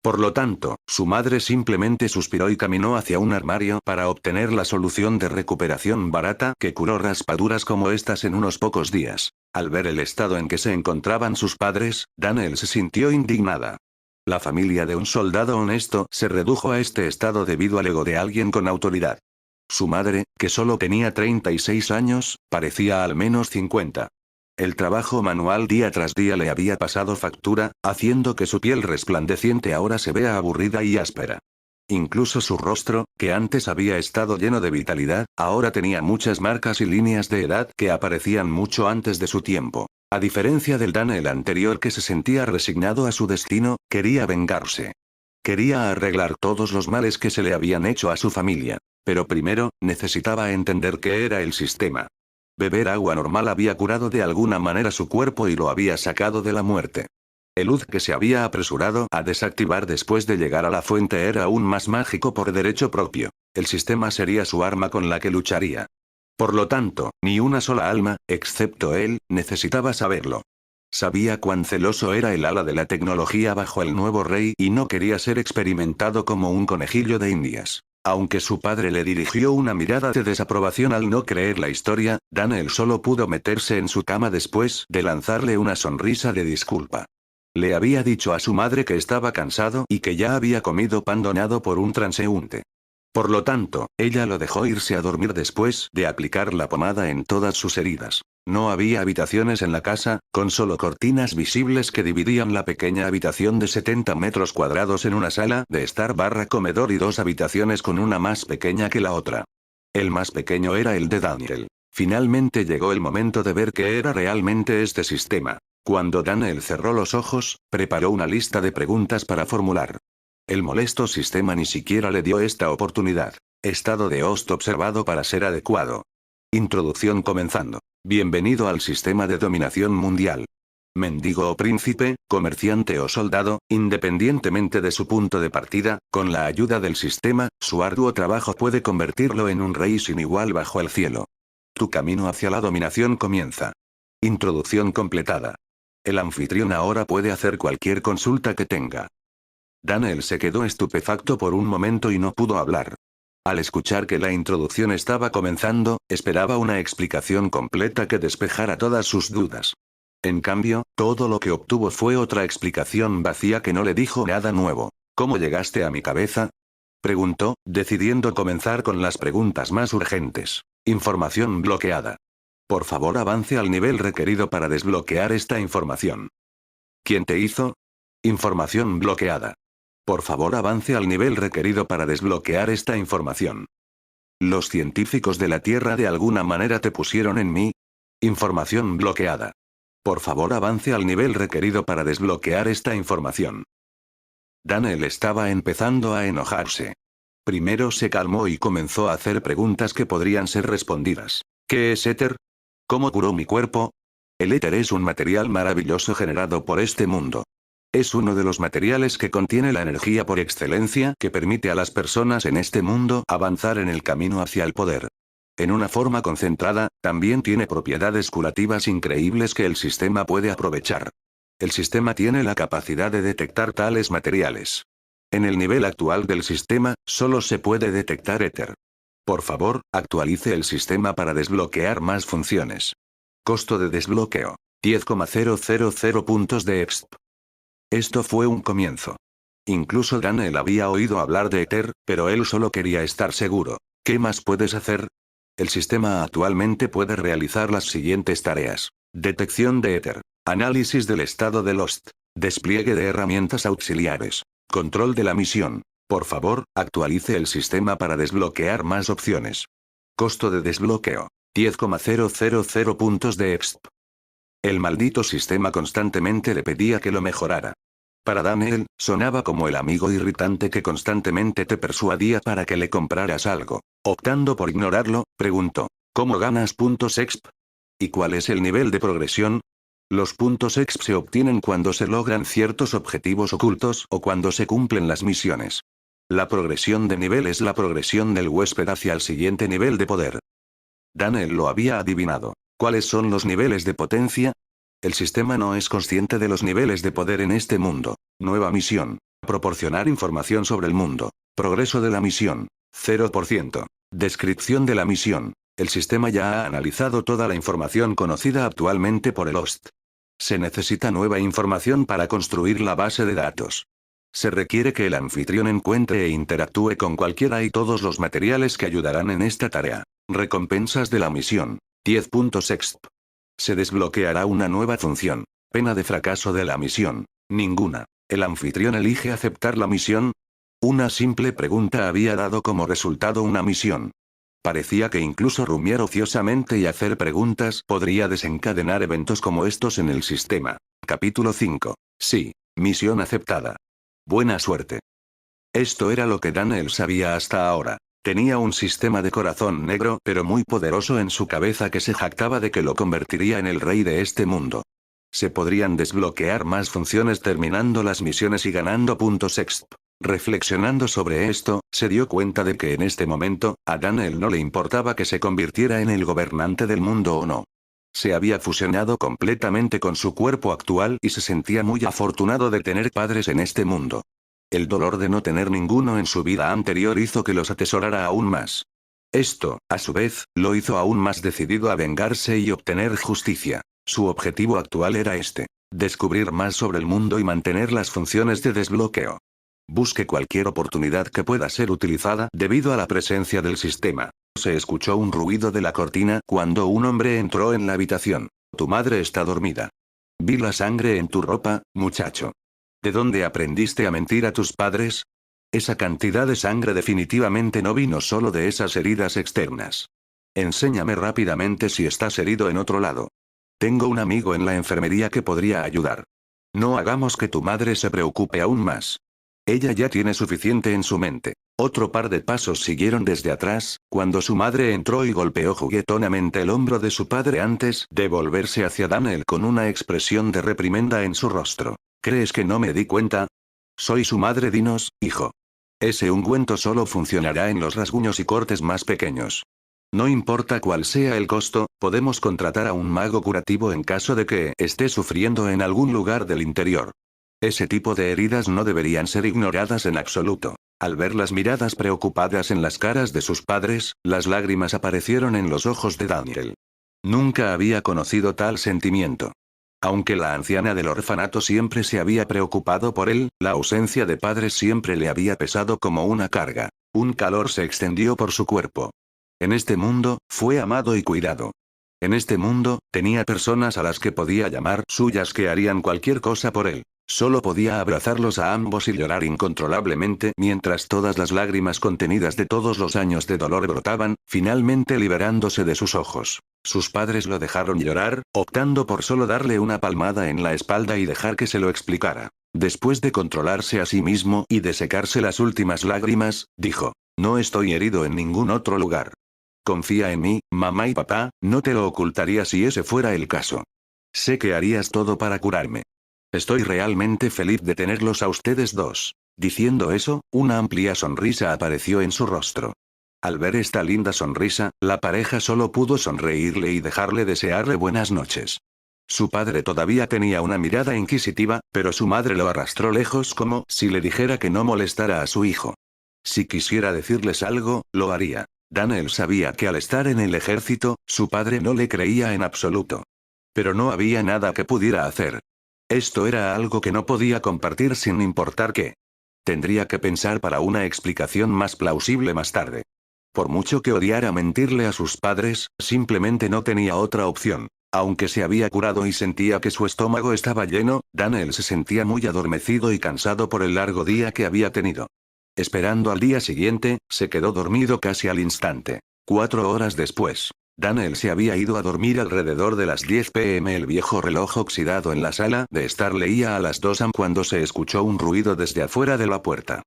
Por lo tanto, su madre simplemente suspiró y caminó hacia un armario para obtener la solución de recuperación barata que curó raspaduras como estas en unos pocos días. Al ver el estado en que se encontraban sus padres, Daniel se sintió indignada. La familia de un soldado honesto se redujo a este estado debido al ego de alguien con autoridad. Su madre, que solo tenía 36 años, parecía al menos 50. El trabajo manual día tras día le había pasado factura, haciendo que su piel resplandeciente ahora se vea aburrida y áspera. Incluso su rostro, que antes había estado lleno de vitalidad, ahora tenía muchas marcas y líneas de edad que aparecían mucho antes de su tiempo. A diferencia del Daniel anterior que se sentía resignado a su destino, quería vengarse. Quería arreglar todos los males que se le habían hecho a su familia. Pero primero, necesitaba entender qué era el sistema. Beber agua normal había curado de alguna manera su cuerpo y lo había sacado de la muerte. El Uz que se había apresurado a desactivar después de llegar a la fuente era aún más mágico por derecho propio. El sistema sería su arma con la que lucharía. Por lo tanto, ni una sola alma, excepto él, necesitaba saberlo. Sabía cuán celoso era el ala de la tecnología bajo el nuevo rey y no quería ser experimentado como un conejillo de indias. Aunque su padre le dirigió una mirada de desaprobación al no creer la historia, Daniel solo pudo meterse en su cama después de lanzarle una sonrisa de disculpa. Le había dicho a su madre que estaba cansado y que ya había comido pan donado por un transeúnte. Por lo tanto, ella lo dejó irse a dormir después de aplicar la pomada en todas sus heridas. No había habitaciones en la casa, con solo cortinas visibles que dividían la pequeña habitación de 70 metros cuadrados en una sala de estar/comedor y dos habitaciones con una más pequeña que la otra. El más pequeño era el de Daniel. Finalmente llegó el momento de ver qué era realmente este sistema. Cuando Daniel cerró los ojos, preparó una lista de preguntas para formular. El molesto sistema ni siquiera le dio esta oportunidad. Estado de host observado para ser adecuado. Introducción comenzando. Bienvenido al sistema de dominación mundial. Mendigo o príncipe, comerciante o soldado, independientemente de su punto de partida, con la ayuda del sistema, su arduo trabajo puede convertirlo en un rey sin igual bajo el cielo. Tu camino hacia la dominación comienza. Introducción completada. El anfitrión ahora puede hacer cualquier consulta que tenga. Daniel se quedó estupefacto por un momento y no pudo hablar. Al escuchar que la introducción estaba comenzando, esperaba una explicación completa que despejara todas sus dudas. En cambio, todo lo que obtuvo fue otra explicación vacía que no le dijo nada nuevo. ¿Cómo llegaste a mi cabeza? Preguntó, decidiendo comenzar con las preguntas más urgentes. Información bloqueada. Por favor, avance al nivel requerido para desbloquear esta información. ¿Quién te hizo? Información bloqueada. Por favor, avance al nivel requerido para desbloquear esta información. ¿Los científicos de la Tierra de alguna manera te pusieron en mí? Información bloqueada. Por favor, avance al nivel requerido para desbloquear esta información. Daniel estaba empezando a enojarse. Primero se calmó y comenzó a hacer preguntas que podrían ser respondidas. ¿Qué es éter? ¿Cómo curó mi cuerpo? El éter es un material maravilloso generado por este mundo. Es uno de los materiales que contiene la energía por excelencia que permite a las personas en este mundo avanzar en el camino hacia el poder. En una forma concentrada, también tiene propiedades curativas increíbles que el sistema puede aprovechar. El sistema tiene la capacidad de detectar tales materiales. En el nivel actual del sistema, solo se puede detectar éter. Por favor, actualice el sistema para desbloquear más funciones. Costo de desbloqueo: 10,000 puntos de exp. Esto fue un comienzo. Incluso Daniel había oído hablar de éter, pero él solo quería estar seguro. ¿Qué más puedes hacer? El sistema actualmente puede realizar las siguientes tareas: detección de éter, análisis del estado de Lost, despliegue de herramientas auxiliares, control de la misión. Por favor, actualice el sistema para desbloquear más opciones. Costo de desbloqueo: 10,000 puntos de exp. El maldito sistema constantemente le pedía que lo mejorara. Para Daniel, sonaba como el amigo irritante que constantemente te persuadía para que le compraras algo. Optando por ignorarlo, preguntó: ¿cómo ganas puntos exp? ¿Y cuál es el nivel de progresión? Los puntos exp se obtienen cuando se logran ciertos objetivos ocultos o cuando se cumplen las misiones. La progresión de nivel es la progresión del huésped hacia el siguiente nivel de poder. Daniel lo había adivinado. ¿Cuáles son los niveles de potencia? El sistema no es consciente de los niveles de poder en este mundo. Nueva misión: proporcionar información sobre el mundo. Progreso de la misión: 0%. Descripción de la misión: el sistema ya ha analizado toda la información conocida actualmente por el host. Se necesita nueva información para construir la base de datos. Se requiere que el anfitrión encuentre e interactúe con cualquiera y todos los materiales que ayudarán en esta tarea. Recompensas de la misión: 10 puntos exp. Se desbloqueará una nueva función. Pena de fracaso de la misión: ninguna. ¿El anfitrión elige aceptar la misión? Una simple pregunta había dado como resultado una misión. Parecía que incluso rumiar ociosamente y hacer preguntas podría desencadenar eventos como estos en el sistema. Capítulo 5. Sí. Misión aceptada. Buena suerte. Esto era lo que Daniel sabía hasta ahora. Tenía un sistema de corazón negro pero muy poderoso en su cabeza que se jactaba de que lo convertiría en el rey de este mundo. Se podrían desbloquear más funciones terminando las misiones y ganando puntos exp. Reflexionando sobre esto, se dio cuenta de que en este momento, a Daniel no le importaba que se convirtiera en el gobernante del mundo o no. Se había fusionado completamente con su cuerpo actual y se sentía muy afortunado de tener padres en este mundo. El dolor de no tener ninguno en su vida anterior hizo que los atesorara aún más. Esto, a su vez, lo hizo aún más decidido a vengarse y obtener justicia. Su objetivo actual era este: descubrir más sobre el mundo y mantener las funciones de desbloqueo. Busque cualquier oportunidad que pueda ser utilizada debido a la presencia del sistema. Se escuchó un ruido de la cortina cuando un hombre entró en la habitación. Tu madre está dormida. Vi la sangre en tu ropa, muchacho. ¿De dónde aprendiste a mentir a tus padres? Esa cantidad de sangre definitivamente no vino solo de esas heridas externas. Enséñame rápidamente si estás herido en otro lado. Tengo un amigo en la enfermería que podría ayudar. No hagamos que tu madre se preocupe aún más. Ella ya tiene suficiente en su mente. Otro par de pasos siguieron desde atrás, cuando su madre entró y golpeó juguetonamente el hombro de su padre antes de volverse hacia Daniel con una expresión de reprimenda en su rostro. ¿Crees que no me di cuenta? Soy su madre, dinos, hijo. Ese ungüento solo funcionará en los rasguños y cortes más pequeños. No importa cuál sea el costo, podemos contratar a un mago curativo en caso de que esté sufriendo en algún lugar del interior. Ese tipo de heridas no deberían ser ignoradas en absoluto. Al ver las miradas preocupadas en las caras de sus padres, las lágrimas aparecieron en los ojos de Daniel. Nunca había conocido tal sentimiento. Aunque la anciana del orfanato siempre se había preocupado por él, la ausencia de padres siempre le había pesado como una carga. Un calor se extendió por su cuerpo. En este mundo, fue amado y cuidado. En este mundo, tenía personas a las que podía llamar suyas que harían cualquier cosa por él. Solo podía abrazarlos a ambos y llorar incontrolablemente mientras todas las lágrimas contenidas de todos los años de dolor brotaban, finalmente liberándose de sus ojos. Sus padres lo dejaron llorar, optando por solo darle una palmada en la espalda y dejar que se lo explicara. Después de controlarse a sí mismo y de secarse las últimas lágrimas, dijo: no estoy herido en ningún otro lugar. Confía en mí, mamá y papá, no te lo ocultaría si ese fuera el caso. Sé que harías todo para curarme. Estoy realmente feliz de tenerlos a ustedes dos. Diciendo eso, una amplia sonrisa apareció en su rostro. Al ver esta linda sonrisa, la pareja solo pudo sonreírle y dejarle desearle buenas noches. Su padre todavía tenía una mirada inquisitiva, pero su madre lo arrastró lejos como si le dijera que no molestara a su hijo. Si quisiera decirles algo, lo haría. Daniel sabía que al estar en el ejército, su padre no le creía en absoluto. Pero no había nada que pudiera hacer. Esto era algo que no podía compartir sin importar qué. Tendría que pensar para una explicación más plausible más tarde. Por mucho que odiara mentirle a sus padres, simplemente no tenía otra opción. Aunque se había curado y sentía que su estómago estaba lleno, Daniel se sentía muy adormecido y cansado por el largo día que había tenido. Esperando al día siguiente, se quedó dormido casi al instante. 4 horas después, Daniel se había ido a dormir alrededor de las 10 p.m. El viejo reloj oxidado en la sala de estar leía a las 2 am cuando se escuchó un ruido desde afuera de la puerta.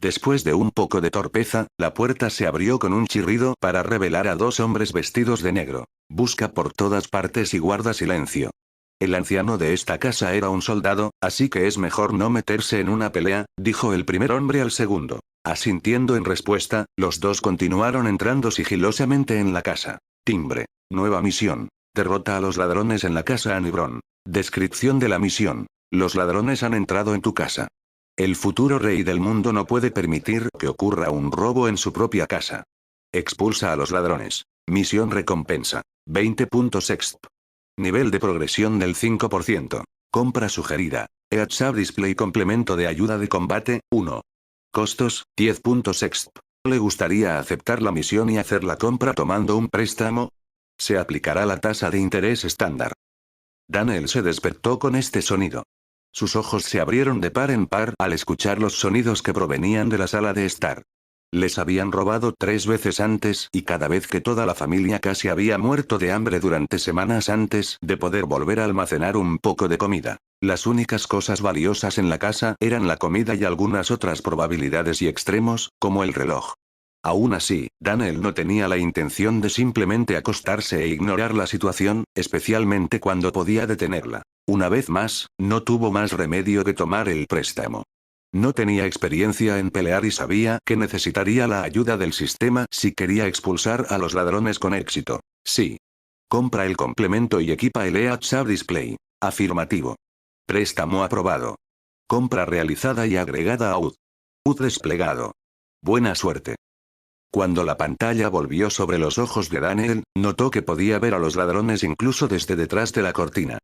Después de un poco de torpeza, la puerta se abrió con un chirrido para revelar a 2 hombres vestidos de negro. Busca por todas partes y guarda silencio. El anciano de esta casa era un soldado, así que es mejor no meterse en una pelea, dijo el primer hombre al segundo. Asintiendo en respuesta, los dos continuaron entrando sigilosamente en la casa. Timbre. Nueva misión. Derrota a los ladrones en la casa Anibron. Descripción de la misión. Los ladrones han entrado en tu casa. El futuro rey del mundo no puede permitir que ocurra un robo en su propia casa. Expulsa a los ladrones. Misión recompensa. 20 puntos exp. Nivel de progresión del 5%. Compra sugerida. Heads-up display complemento de ayuda de combate, 1. Costos, 10 puntos exp. ¿Le gustaría aceptar la misión y hacer la compra tomando un préstamo? Se aplicará la tasa de interés estándar. Daniel se despertó con este sonido. Sus ojos se abrieron de par en par al escuchar los sonidos que provenían de la sala de estar. Les habían robado 3 veces antes y cada vez que toda la familia casi había muerto de hambre durante semanas antes de poder volver a almacenar un poco de comida. Las únicas cosas valiosas en la casa eran la comida y algunas otras probabilidades y extremos, como el reloj. Aún así, Daniel no tenía la intención de simplemente acostarse e ignorar la situación, especialmente cuando podía detenerla. Una vez más, no tuvo más remedio que tomar el préstamo. No tenía experiencia en pelear y sabía que necesitaría la ayuda del sistema si quería expulsar a los ladrones con éxito. Sí. Compra el complemento y equipa el Heads-up display. Afirmativo. Préstamo aprobado. Compra realizada y agregada a UD. UD desplegado. Buena suerte. Cuando la pantalla volvió sobre los ojos de Daniel, notó que podía ver a los ladrones incluso desde detrás de la cortina.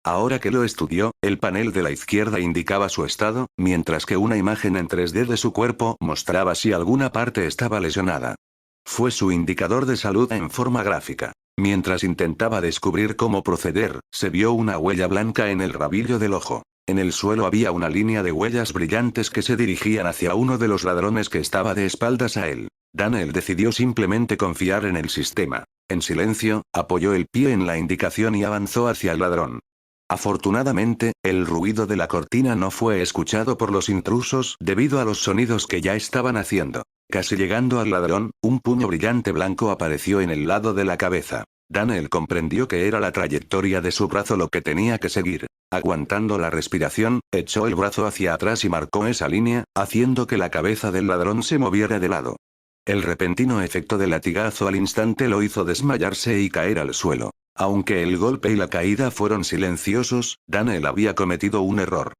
Ahora que lo estudió, el panel de la izquierda indicaba su estado, mientras que una imagen en 3D de su cuerpo mostraba si alguna parte estaba lesionada. Fue su indicador de salud en forma gráfica. Mientras intentaba descubrir cómo proceder, se vio una huella blanca en el rabillo del ojo. En el suelo había una línea de huellas brillantes que se dirigían hacia uno de los ladrones que estaba de espaldas a él. Daniel decidió simplemente confiar en el sistema. En silencio, apoyó el pie en la indicación y avanzó hacia el ladrón. Afortunadamente, el ruido de la cortina no fue escuchado por los intrusos debido a los sonidos que ya estaban haciendo. Casi llegando al ladrón, un puño brillante blanco apareció en el lado de la cabeza. Daniel comprendió que era la trayectoria de su brazo lo que tenía que seguir. Aguantando la respiración, echó el brazo hacia atrás y marcó esa línea, haciendo que la cabeza del ladrón se moviera de lado. El repentino efecto del latigazo al instante lo hizo desmayarse y caer al suelo. Aunque el golpe y la caída fueron silenciosos, Daniel había cometido un error.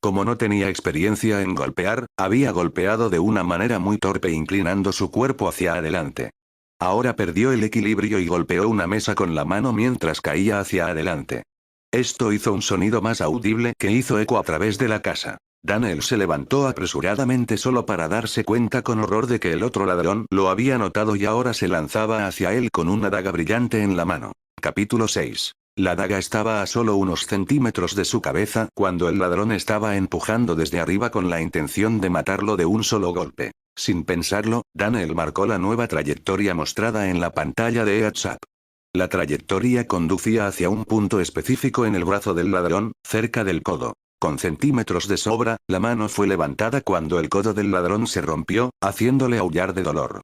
Como no tenía experiencia en golpear, había golpeado de una manera muy torpe inclinando su cuerpo hacia adelante. Ahora perdió el equilibrio y golpeó una mesa con la mano mientras caía hacia adelante. Esto hizo un sonido más audible que hizo eco a través de la casa. Daniel se levantó apresuradamente solo para darse cuenta con horror de que el otro ladrón lo había notado y ahora se lanzaba hacia él con una daga brillante en la mano. Capítulo 6. La daga estaba a solo unos centímetros de su cabeza cuando el ladrón estaba empujando desde arriba con la intención de matarlo de un solo golpe. Sin pensarlo, Daniel marcó la nueva trayectoria mostrada en la pantalla de WhatsApp. La trayectoria conducía hacia un punto específico en el brazo del ladrón, cerca del codo. Con centímetros de sobra, la mano fue levantada cuando el codo del ladrón se rompió, haciéndole aullar de dolor.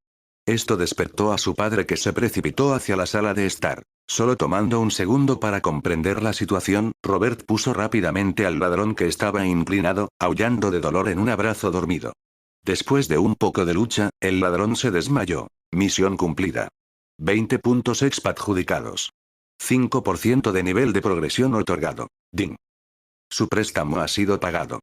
Esto despertó a su padre que se precipitó hacia la sala de estar. Solo tomando un segundo para comprender la situación, Robert puso rápidamente al ladrón que estaba inclinado, aullando de dolor en un abrazo dormido. Después de un poco de lucha, el ladrón se desmayó. Misión cumplida. 20 puntos expa adjudicados. 5% de nivel de progresión otorgado. Ding. Su préstamo ha sido pagado.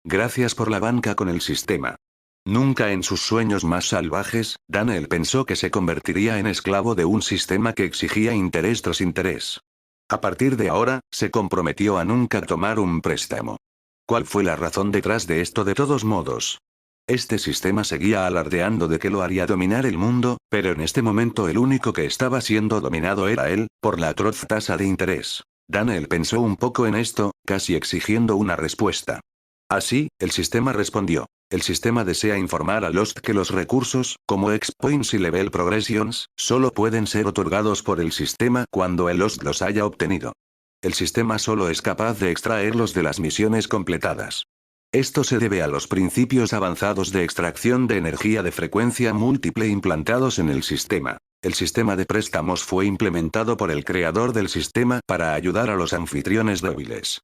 Gracias por la banca con el sistema. Nunca en sus sueños más salvajes, Daniel pensó que se convertiría en esclavo de un sistema que exigía interés tras interés. A partir de ahora, se comprometió a nunca tomar un préstamo. ¿Cuál fue la razón detrás de esto de todos modos? Este sistema seguía alardeando de que lo haría dominar el mundo, pero en este momento el único que estaba siendo dominado era él, por la atroz tasa de interés. Daniel pensó un poco en esto, casi exigiendo una respuesta. Así, el sistema respondió. El sistema desea informar a Lost que los recursos, como X-Points y Level Progressions, solo pueden ser otorgados por el sistema cuando el Lost los haya obtenido. El sistema solo es capaz de extraerlos de las misiones completadas. Esto se debe a los principios avanzados de extracción de energía de frecuencia múltiple implantados en el sistema. El sistema de préstamos fue implementado por el creador del sistema para ayudar a los anfitriones débiles.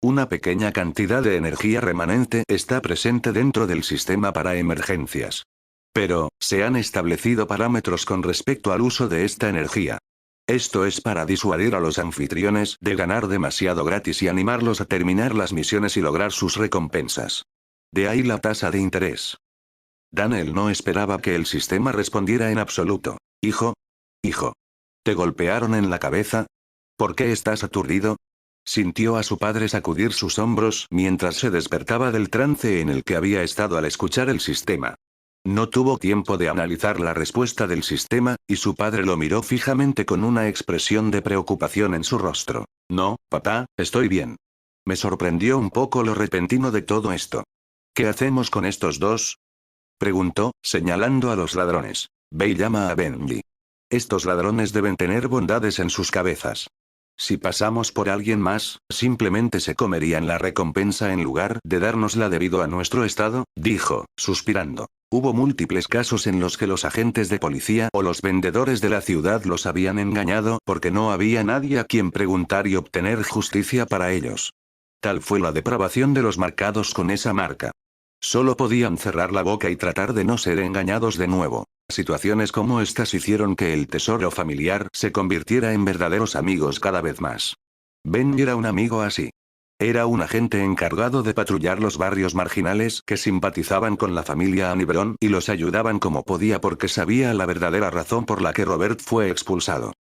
Una pequeña cantidad de energía remanente está presente dentro del sistema para emergencias. Pero, se han establecido parámetros con respecto al uso de esta energía. Esto es para disuadir a los anfitriones de ganar demasiado gratis y animarlos a terminar las misiones y lograr sus recompensas. De ahí la tasa de interés. Daniel no esperaba que el sistema respondiera en absoluto. Hijo. ¿Te golpearon en la cabeza? ¿Por qué estás aturdido? Sintió a su padre sacudir sus hombros mientras se despertaba del trance en el que había estado al escuchar el sistema. No tuvo tiempo de analizar la respuesta del sistema, y su padre lo miró fijamente con una expresión de preocupación en su rostro. No, papá, estoy bien. Me sorprendió un poco lo repentino de todo esto. ¿Qué hacemos con estos dos? Preguntó, señalando a los ladrones. Ve y llama a Benji. Estos ladrones deben tener bondades en sus cabezas. Si pasamos por alguien más, simplemente se comerían la recompensa en lugar de dárnosla debido a nuestro estado, dijo, suspirando. Hubo múltiples casos en los que los agentes de policía o los vendedores de la ciudad los habían engañado porque no había nadie a quien preguntar y obtener justicia para ellos. Tal fue la depravación de los marcados con esa marca. Solo podían cerrar la boca y tratar de no ser engañados de nuevo. Situaciones como estas hicieron que el tesoro familiar se convirtiera en verdaderos amigos cada vez más. Ben era un amigo así. Era un agente encargado de patrullar los barrios marginales que simpatizaban con la familia Anibron y los ayudaban como podía porque sabía la verdadera razón por la que Robert fue expulsado.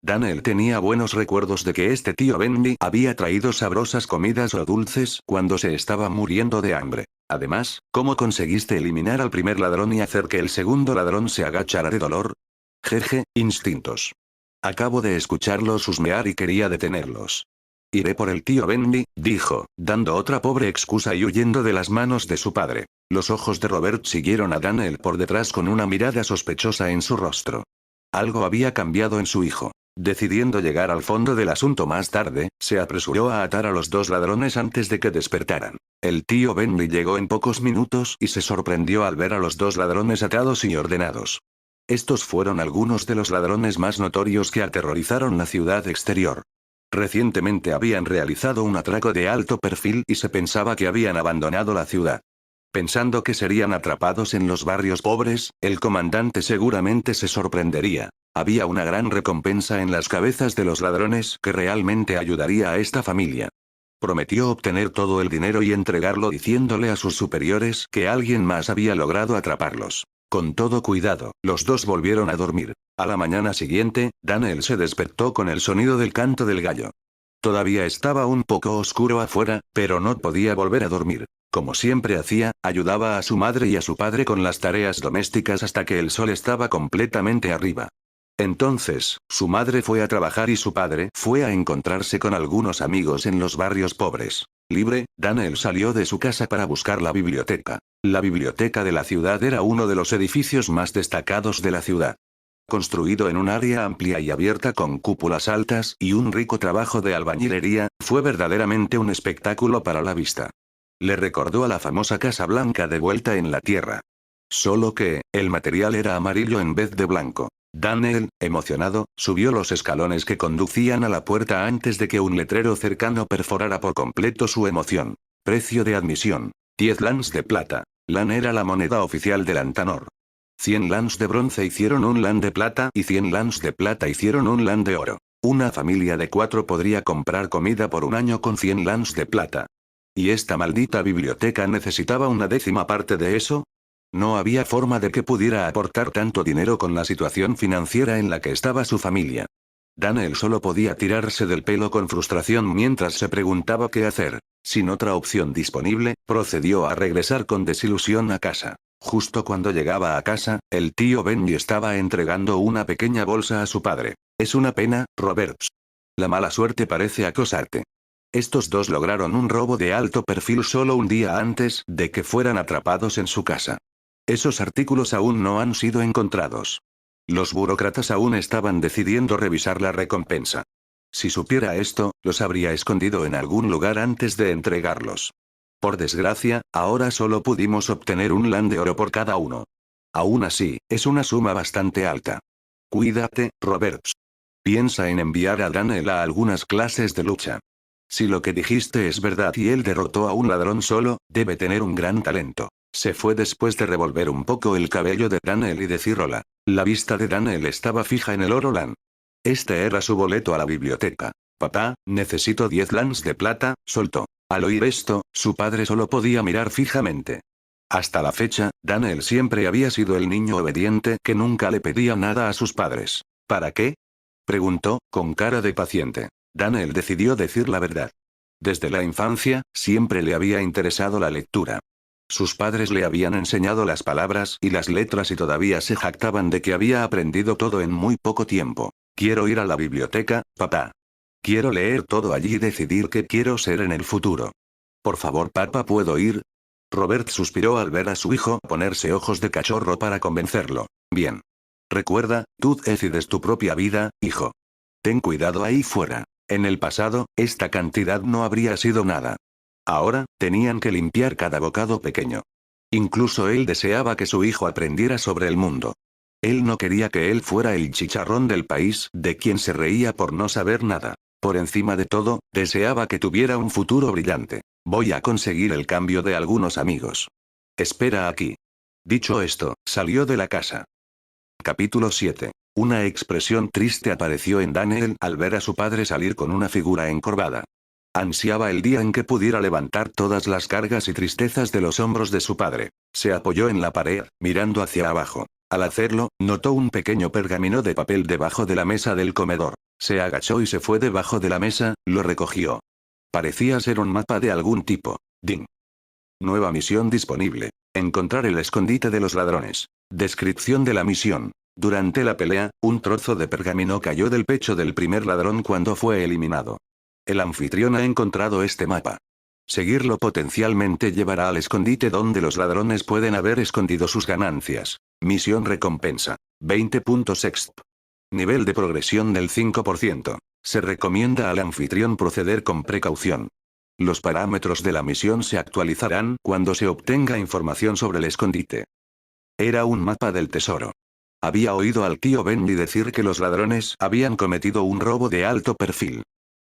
Daniel tenía buenos recuerdos de que este tío Benji había traído sabrosas comidas o dulces cuando se estaba muriendo de hambre. Además, ¿cómo conseguiste eliminar al primer ladrón y hacer que el segundo ladrón se agachara de dolor? Jeje, instintos. Acabo de escucharlos husmear y quería detenerlos. Iré por el tío Benji, dijo, dando otra pobre excusa y huyendo de las manos de su padre. Los ojos de Robert siguieron a Daniel por detrás con una mirada sospechosa en su rostro. Algo había cambiado en su hijo. Decidiendo llegar al fondo del asunto más tarde, se apresuró a atar a los dos ladrones antes de que despertaran. El tío Benji llegó en pocos minutos y se sorprendió al ver a los dos ladrones atados y ordenados. Estos fueron algunos de los ladrones más notorios que aterrorizaron la ciudad exterior. Recientemente habían realizado un atraco de alto perfil y se pensaba que habían abandonado la ciudad. Pensando que serían atrapados en los barrios pobres, el comandante seguramente se sorprendería. Había una gran recompensa en las cabezas de los ladrones que realmente ayudaría a esta familia. Prometió obtener todo el dinero y entregarlo diciéndole a sus superiores que alguien más había logrado atraparlos. Con todo cuidado, los dos volvieron a dormir. A la mañana siguiente, Daniel se despertó con el sonido del canto del gallo. Todavía estaba un poco oscuro afuera, pero no podía volver a dormir. Como siempre hacía, ayudaba a su madre y a su padre con las tareas domésticas hasta que el sol estaba completamente arriba. Entonces, su madre fue a trabajar y su padre fue a encontrarse con algunos amigos en los barrios pobres. Libre, Daniel salió de su casa para buscar la biblioteca. La biblioteca de la ciudad era uno de los edificios más destacados de la ciudad. Construido en un área amplia y abierta con cúpulas altas y un rico trabajo de albañilería, fue verdaderamente un espectáculo para la vista. Le recordó a la famosa Casa Blanca de vuelta en la Tierra. Solo que, el material era amarillo en vez de blanco. Daniel, emocionado, subió los escalones que conducían a la puerta antes de que un letrero cercano perforara por completo su emoción. Precio de admisión: 10 lans de plata. Lan era la moneda oficial del Antanor. 100 lans de bronce hicieron un lan de plata y 100 lans de plata hicieron un lan de oro. Una familia de 4 podría comprar comida por un año con 100 lans de plata. ¿Y esta maldita biblioteca necesitaba una décima parte de eso? No había forma de que pudiera aportar tanto dinero con la situación financiera en la que estaba su familia. Daniel solo podía tirarse del pelo con frustración mientras se preguntaba qué hacer. Sin otra opción disponible, procedió a regresar con desilusión a casa. Justo cuando llegaba a casa, el tío Benji estaba entregando una pequeña bolsa a su padre. Es una pena, Roberts. La mala suerte parece acosarte. Estos dos lograron un robo de alto perfil solo un día antes de que fueran atrapados en su casa. Esos artículos aún no han sido encontrados. Los burócratas aún estaban decidiendo revisar la recompensa. Si supiera esto, los habría escondido en algún lugar antes de entregarlos. Por desgracia, ahora solo pudimos obtener un lan de oro por cada uno. Aún así, es una suma bastante alta. Cuídate, Roberts. Piensa en enviar a Daniel a algunas clases de lucha. Si lo que dijiste es verdad y él derrotó a un ladrón solo, debe tener un gran talento. Se fue después de revolver un poco el cabello de Daniel y decir hola. La vista de Daniel estaba fija en el oro lan. Este era su boleto a la biblioteca. Papá, necesito 10 lans de plata, soltó. Al oír esto, su padre solo podía mirar fijamente. Hasta la fecha, Daniel siempre había sido el niño obediente que nunca le pedía nada a sus padres. ¿Para qué? Preguntó, con cara de paciente. Daniel decidió decir la verdad. Desde la infancia, siempre le había interesado la lectura. Sus padres le habían enseñado las palabras y las letras y todavía se jactaban de que había aprendido todo en muy poco tiempo. Quiero ir a la biblioteca, papá. Quiero leer todo allí y decidir qué quiero ser en el futuro. Por favor, papá, ¿puedo ir? Robert suspiró al ver a su hijo ponerse ojos de cachorro para convencerlo. Bien. Recuerda, tú decides tu propia vida, hijo. Ten cuidado ahí fuera. En el pasado, esta cantidad no habría sido nada. Ahora, tenían que limpiar cada bocado pequeño. Incluso él deseaba que su hijo aprendiera sobre el mundo. Él no quería que él fuera el chicharrón del país, de quien se reía por no saber nada. Por encima de todo, deseaba que tuviera un futuro brillante. Voy a conseguir el cambio de algunos amigos. Espera aquí. Dicho esto, salió de la casa. Capítulo 7. Una expresión triste apareció en Daniel al ver a su padre salir con una figura encorvada. Ansiaba el día en que pudiera levantar todas las cargas y tristezas de los hombros de su padre. Se apoyó en la pared, mirando hacia abajo. Al hacerlo, notó un pequeño pergamino de papel debajo de la mesa del comedor. Se agachó y se fue debajo de la mesa, lo recogió. Parecía ser un mapa de algún tipo. Ding. Nueva misión disponible. Encontrar el escondite de los ladrones. Descripción de la misión. Durante la pelea, un trozo de pergamino cayó del pecho del primer ladrón cuando fue eliminado. El anfitrión ha encontrado este mapa. Seguirlo potencialmente llevará al escondite donde los ladrones pueden haber escondido sus ganancias. Misión recompensa. 20 puntos exp. Nivel de progresión del 5%. Se recomienda al anfitrión proceder con precaución. Los parámetros de la misión se actualizarán cuando se obtenga información sobre el escondite. Era un mapa del tesoro. Había oído al tío Benji decir que los ladrones habían cometido un robo de alto perfil.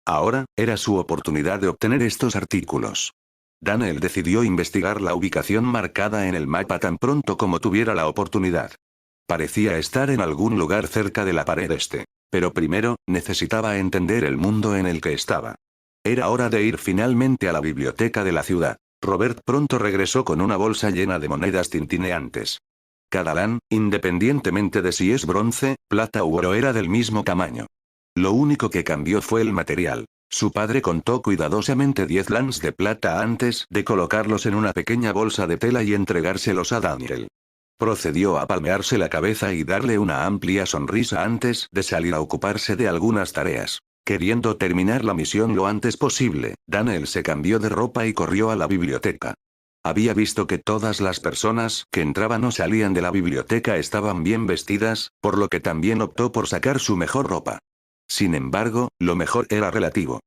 Ahora, era su oportunidad de obtener estos artículos. Daniel decidió investigar la ubicación marcada en el mapa tan pronto como tuviera la oportunidad. Parecía estar en algún lugar cerca de la pared este. Pero primero, necesitaba entender el mundo en el que estaba. Era hora de ir finalmente a la biblioteca de la ciudad. Robert pronto regresó con una bolsa llena de monedas tintineantes. Cada lan, independientemente de si es bronce, plata u oro, era del mismo tamaño. Lo único que cambió fue el material. Su padre contó cuidadosamente 10 lans de plata antes de colocarlos en una pequeña bolsa de tela y entregárselos a Daniel. Procedió a palmearse la cabeza y darle una amplia sonrisa antes de salir a ocuparse de algunas tareas. Queriendo terminar la misión lo antes posible, Daniel se cambió de ropa y corrió a la biblioteca. Había visto que todas las personas que entraban o salían de la biblioteca estaban bien vestidas, por lo que también optó por sacar su mejor ropa. Sin embargo, lo mejor era relativo.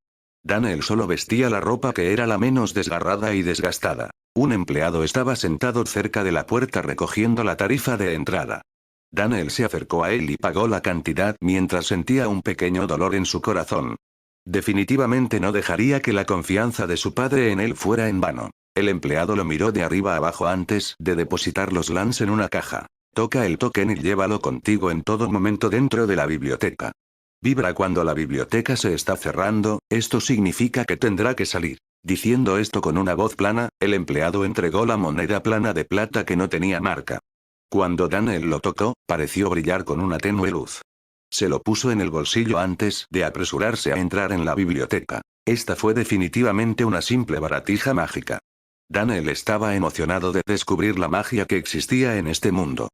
Daniel solo vestía la ropa que era la menos desgarrada y desgastada. Un empleado estaba sentado cerca de la puerta recogiendo la tarifa de entrada. Daniel se acercó a él y pagó la cantidad mientras sentía un pequeño dolor en su corazón. Definitivamente no dejaría que la confianza de su padre en él fuera en vano. El empleado lo miró de arriba abajo antes de depositar los LANs en una caja. Toca el token y llévalo contigo en todo momento dentro de la biblioteca. Vibra cuando la biblioteca se está cerrando, esto significa que tendrá que salir. Diciendo esto con una voz plana, el empleado entregó la moneda plana de plata que no tenía marca. Cuando Daniel lo tocó, pareció brillar con una tenue luz. Se lo puso en el bolsillo antes de apresurarse a entrar en la biblioteca. Esta fue definitivamente una simple baratija mágica. Daniel estaba emocionado de descubrir la magia que existía en este mundo.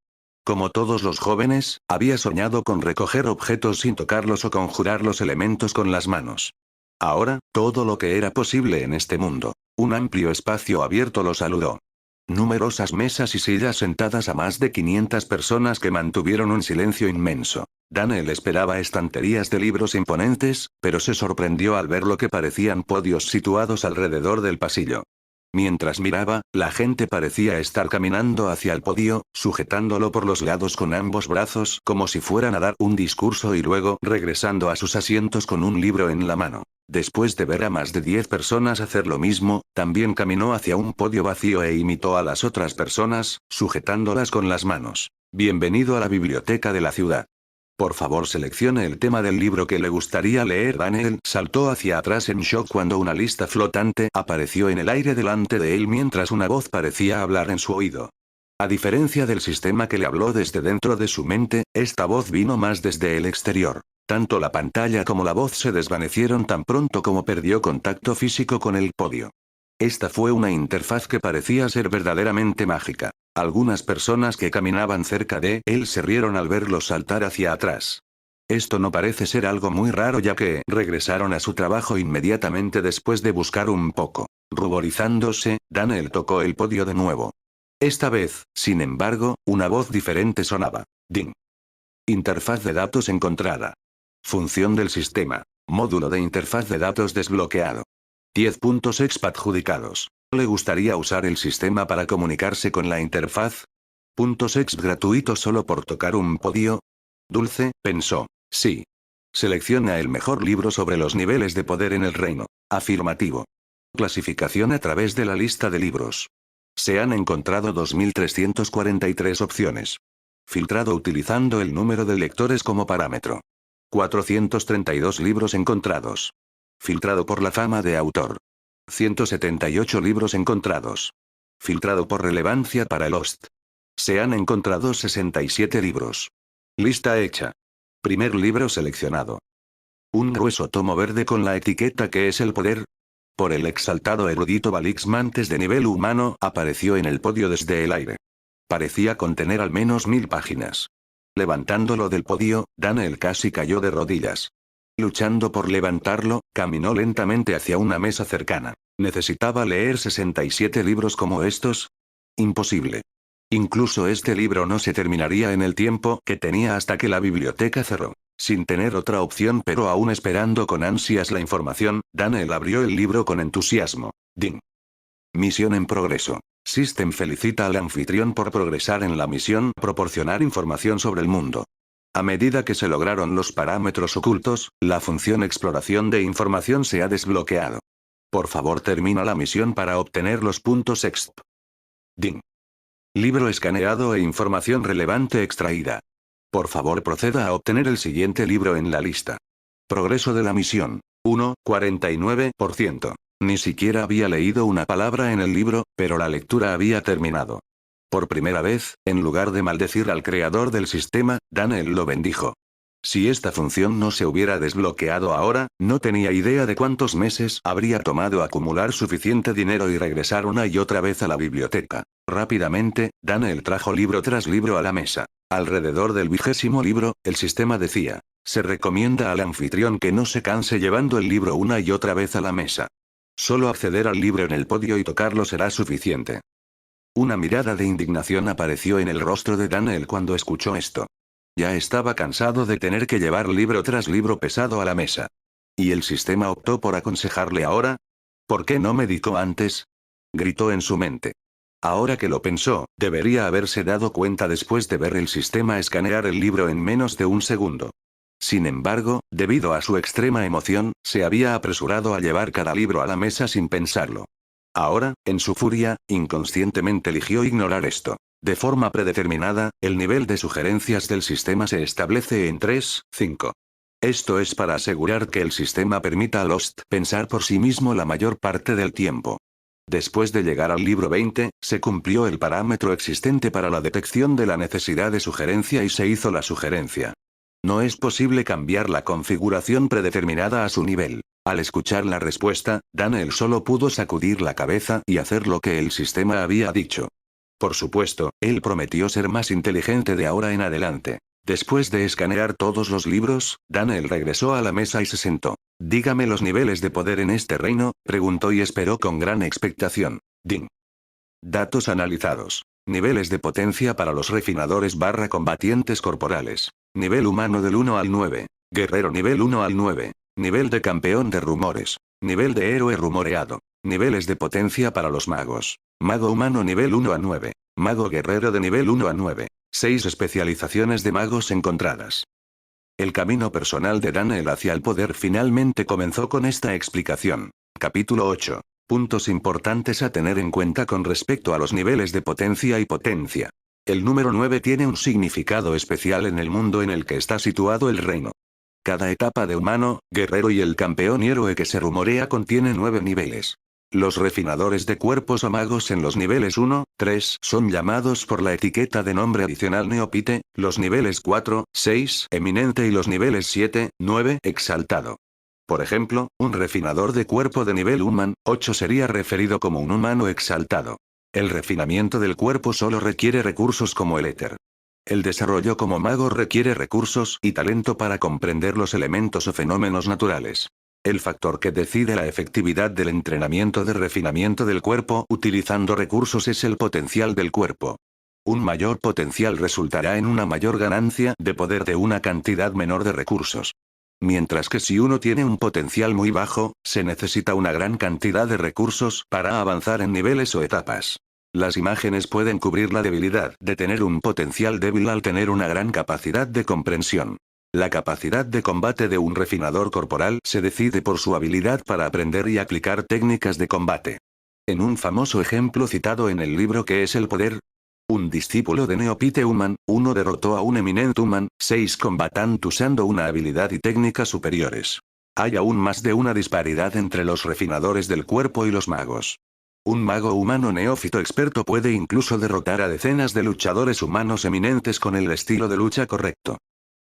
Como todos los jóvenes, había soñado con recoger objetos sin tocarlos o conjurar los elementos con las manos. Ahora, todo lo que era posible en este mundo. Un amplio espacio abierto lo saludó. Numerosas mesas y sillas sentadas a más de 500 personas que mantuvieron un silencio inmenso. Daniel esperaba estanterías de libros imponentes, pero se sorprendió al ver lo que parecían podios situados alrededor del pasillo. Mientras miraba, la gente parecía estar caminando hacia el podio, sujetándolo por los lados con ambos brazos como si fueran a dar un discurso y luego regresando a sus asientos con un libro en la mano. Después de ver a más de 10 personas hacer lo mismo, también caminó hacia un podio vacío e imitó a las otras personas, sujetándolas con las manos. Bienvenido a la biblioteca de la ciudad. Por favor, seleccione el tema del libro que le gustaría leer. Daniel saltó hacia atrás en shock cuando una lista flotante apareció en el aire delante de él mientras una voz parecía hablar en su oído. A diferencia del sistema que le habló desde dentro de su mente, esta voz vino más desde el exterior. Tanto la pantalla como la voz se desvanecieron tan pronto como perdió contacto físico con el podio. Esta fue una interfaz que parecía ser verdaderamente mágica. Algunas personas que caminaban cerca de él se rieron al verlo saltar hacia atrás. Esto no parece ser algo muy raro ya que regresaron a su trabajo inmediatamente después de buscar un poco. Ruborizándose, Daniel tocó el podio de nuevo. Esta vez, sin embargo, una voz diferente sonaba. Ding. Interfaz de datos encontrada. Función del sistema. Módulo de interfaz de datos desbloqueado. 10 puntos exp adjudicados. ¿Le gustaría usar el sistema para comunicarse con la interfaz? Puntos exp gratuitos solo por tocar un podio. Dulce, pensó. Sí. Selecciona el mejor libro sobre los niveles de poder en el reino. Afirmativo. Clasificación a través de la lista de libros. Se han encontrado 2343 opciones. Filtrado utilizando el número de lectores como parámetro. 432 libros encontrados. Filtrado por la fama de autor. 178 libros encontrados. Filtrado por relevancia para Lost. Se han encontrado 67 libros. Lista hecha. Primer libro seleccionado. Un grueso tomo verde con la etiqueta que es el poder. Por el exaltado erudito Valix Mantes de nivel humano apareció en el podio desde el aire. Parecía contener al menos 1000 páginas. Levantándolo del podio, Daniel casi cayó de rodillas. Luchando por levantarlo, caminó lentamente hacia una mesa cercana. ¿Necesitaba leer 67 libros como estos? Imposible. Incluso este libro no se terminaría en el tiempo que tenía hasta que la biblioteca cerró. Sin tener otra opción pero aún esperando con ansias la información, Daniel abrió el libro con entusiasmo. Ding. Misión en progreso. System felicita al anfitrión por progresar en la misión, proporcionar información sobre el mundo. A medida que se lograron los parámetros ocultos, la función exploración de información se ha desbloqueado. Por favor, termina la misión para obtener los puntos exp. Ding. Libro escaneado e información relevante extraída. Por favor, proceda a obtener el siguiente libro en la lista. Progreso de la misión. 1,49%. Ni siquiera había leído una palabra en el libro, pero la lectura había terminado. Por primera vez, en lugar de maldecir al creador del sistema, Daniel lo bendijo. Si esta función no se hubiera desbloqueado ahora, no tenía idea de cuántos meses habría tomado acumular suficiente dinero y regresar una y otra vez a la biblioteca. Rápidamente, Daniel trajo libro tras libro a la mesa. Alrededor del 20º libro, el sistema decía: se recomienda al anfitrión que no se canse llevando el libro una y otra vez a la mesa. Solo acceder al libro en el podio y tocarlo será suficiente. Una mirada de indignación apareció en el rostro de Daniel cuando escuchó esto. Ya estaba cansado de tener que llevar libro tras libro pesado a la mesa. ¿Y el sistema optó por aconsejarle ahora? ¿Por qué no me dijo antes? Gritó en su mente. Ahora que lo pensó, debería haberse dado cuenta después de ver el sistema escanear el libro en menos de un segundo. Sin embargo, debido a su extrema emoción, se había apresurado a llevar cada libro a la mesa sin pensarlo. Ahora, en su furia, inconscientemente eligió ignorar esto. De forma predeterminada, el nivel de sugerencias del sistema se establece en 3, 5. Esto es para asegurar que el sistema permita a Lost pensar por sí mismo la mayor parte del tiempo. Después de llegar al libro 20, se cumplió el parámetro existente para la detección de la necesidad de sugerencia y se hizo la sugerencia. No es posible cambiar la configuración predeterminada a su nivel. Al escuchar la respuesta, Daniel solo pudo sacudir la cabeza y hacer lo que el sistema había dicho. Por supuesto, él prometió ser más inteligente de ahora en adelante. Después de escanear todos los libros, Daniel regresó a la mesa y se sentó. Dígame los niveles de poder en este reino, preguntó y esperó con gran expectación. Ding. Datos analizados. Niveles de potencia para los refinadores / combatientes corporales. Nivel humano del 1 al 9. Guerrero nivel 1 al 9. Nivel de campeón de rumores. Nivel de héroe rumoreado. Niveles de potencia para los magos. Mago humano nivel 1 a 9. Mago guerrero de nivel 1 a 9. 6 especializaciones de magos encontradas. El camino personal de Daniel hacia el poder finalmente comenzó con esta explicación. Capítulo 8. Puntos importantes a tener en cuenta con respecto a los niveles de potencia y potencia. El número 9 tiene un significado especial en el mundo en el que está situado el reino. Cada etapa de humano, guerrero y el campeón y héroe que se rumorea contiene 9 niveles. Los refinadores de cuerpos o magos en los niveles 1, 3 son llamados por la etiqueta de nombre adicional neófite, los niveles 4, 6 eminente y los niveles 7, 9 exaltado. Por ejemplo, un refinador de cuerpo de nivel humano 8 sería referido como un humano exaltado. El refinamiento del cuerpo solo requiere recursos como el éter. El desarrollo como mago requiere recursos y talento para comprender los elementos o fenómenos naturales. El factor que decide la efectividad del entrenamiento de refinamiento del cuerpo utilizando recursos es el potencial del cuerpo. Un mayor potencial resultará en una mayor ganancia de poder de una cantidad menor de recursos. Mientras que si uno tiene un potencial muy bajo, se necesita una gran cantidad de recursos para avanzar en niveles o etapas. Las imágenes pueden cubrir la debilidad de tener un potencial débil al tener una gran capacidad de comprensión. La capacidad de combate de un refinador corporal se decide por su habilidad para aprender y aplicar técnicas de combate. En un famoso ejemplo citado en el libro ¿Qué es el poder? Un discípulo de Neopite Human, 1 derrotó a un Eminent Human, 6 combatiendo usando una habilidad y técnicas superiores. Hay aún más de una disparidad entre los refinadores del cuerpo y los magos. Un mago humano neófito experto puede incluso derrotar a decenas de luchadores humanos eminentes con el estilo de lucha correcto.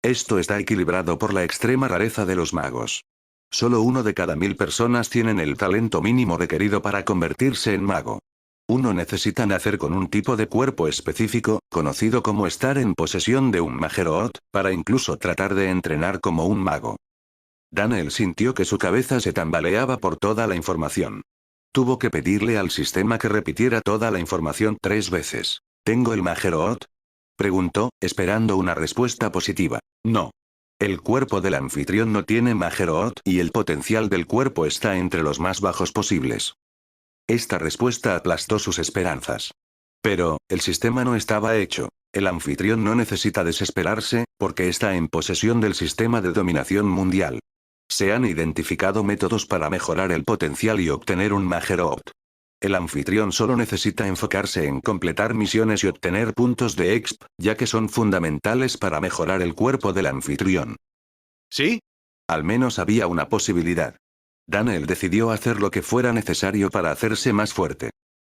Esto está equilibrado por la extrema rareza de los magos. Solo 1 de cada 1000 personas tienen el talento mínimo requerido para convertirse en mago. Uno necesita nacer con un tipo de cuerpo específico, conocido como estar en posesión de un Majeroot, para incluso tratar de entrenar como un mago. Daniel sintió que su cabeza se tambaleaba por toda la información. Tuvo que pedirle al sistema que repitiera toda la información 3 veces. ¿Tengo el Majeroot? Preguntó, esperando una respuesta positiva. No. El cuerpo del anfitrión no tiene Majeroot y el potencial del cuerpo está entre los más bajos posibles. Esta respuesta aplastó sus esperanzas. Pero, el sistema no estaba hecho. El anfitrión no necesita desesperarse, porque está en posesión del sistema de dominación mundial. Se han identificado métodos para mejorar el potencial y obtener un Majeroot. El anfitrión solo necesita enfocarse en completar misiones y obtener puntos de exp, ya que son fundamentales para mejorar el cuerpo del anfitrión. ¿Sí? Al menos había una posibilidad. Daniel decidió hacer lo que fuera necesario para hacerse más fuerte.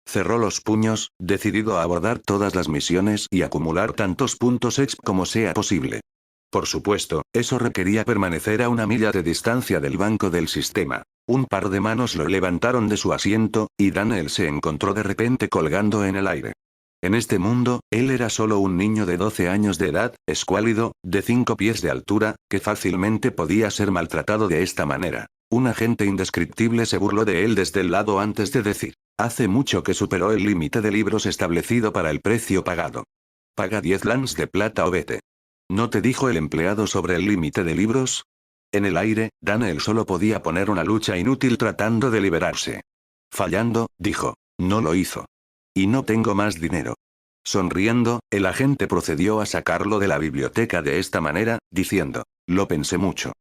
Cerró los puños, decidido a abordar todas las misiones y acumular tantos puntos exp como sea posible. Por supuesto, eso requería permanecer a 1 milla de distancia del banco del sistema. Un par de manos lo levantaron de su asiento, y Daniel se encontró de repente colgando en el aire. En este mundo, él era solo un niño de 12 años de edad, escuálido, de 5 pies de altura, que fácilmente podía ser maltratado de esta manera. Un agente indescriptible se burló de él desde el lado antes de decir: hace mucho que superó el límite de libros establecido para el precio pagado. Paga 10 lans de plata o vete. ¿No te dijo el empleado sobre el límite de libros? En el aire, Daniel solo podía poner una lucha inútil tratando de liberarse. Fallando, dijo. No lo hizo. Y no tengo más dinero. Sonriendo, el agente procedió a sacarlo de la biblioteca de esta manera, diciendo: lo pensé mucho.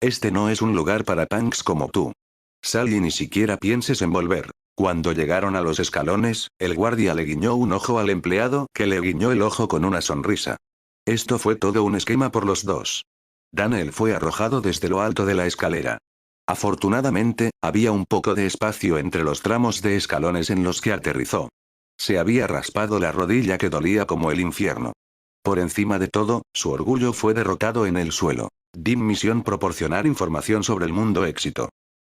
Este no es un lugar para punks como tú. Sal y ni siquiera pienses en volver. Cuando llegaron a los escalones, el guardia le guiñó un ojo al empleado, que le guiñó el ojo con una sonrisa. Esto fue todo un esquema por los dos. Daniel fue arrojado desde lo alto de la escalera. Afortunadamente, había un poco de espacio entre los tramos de escalones en los que aterrizó. Se había raspado la rodilla que dolía como el infierno. Por encima de todo, su orgullo fue derrotado en el suelo. DIM misión proporcionar información sobre el mundo éxito.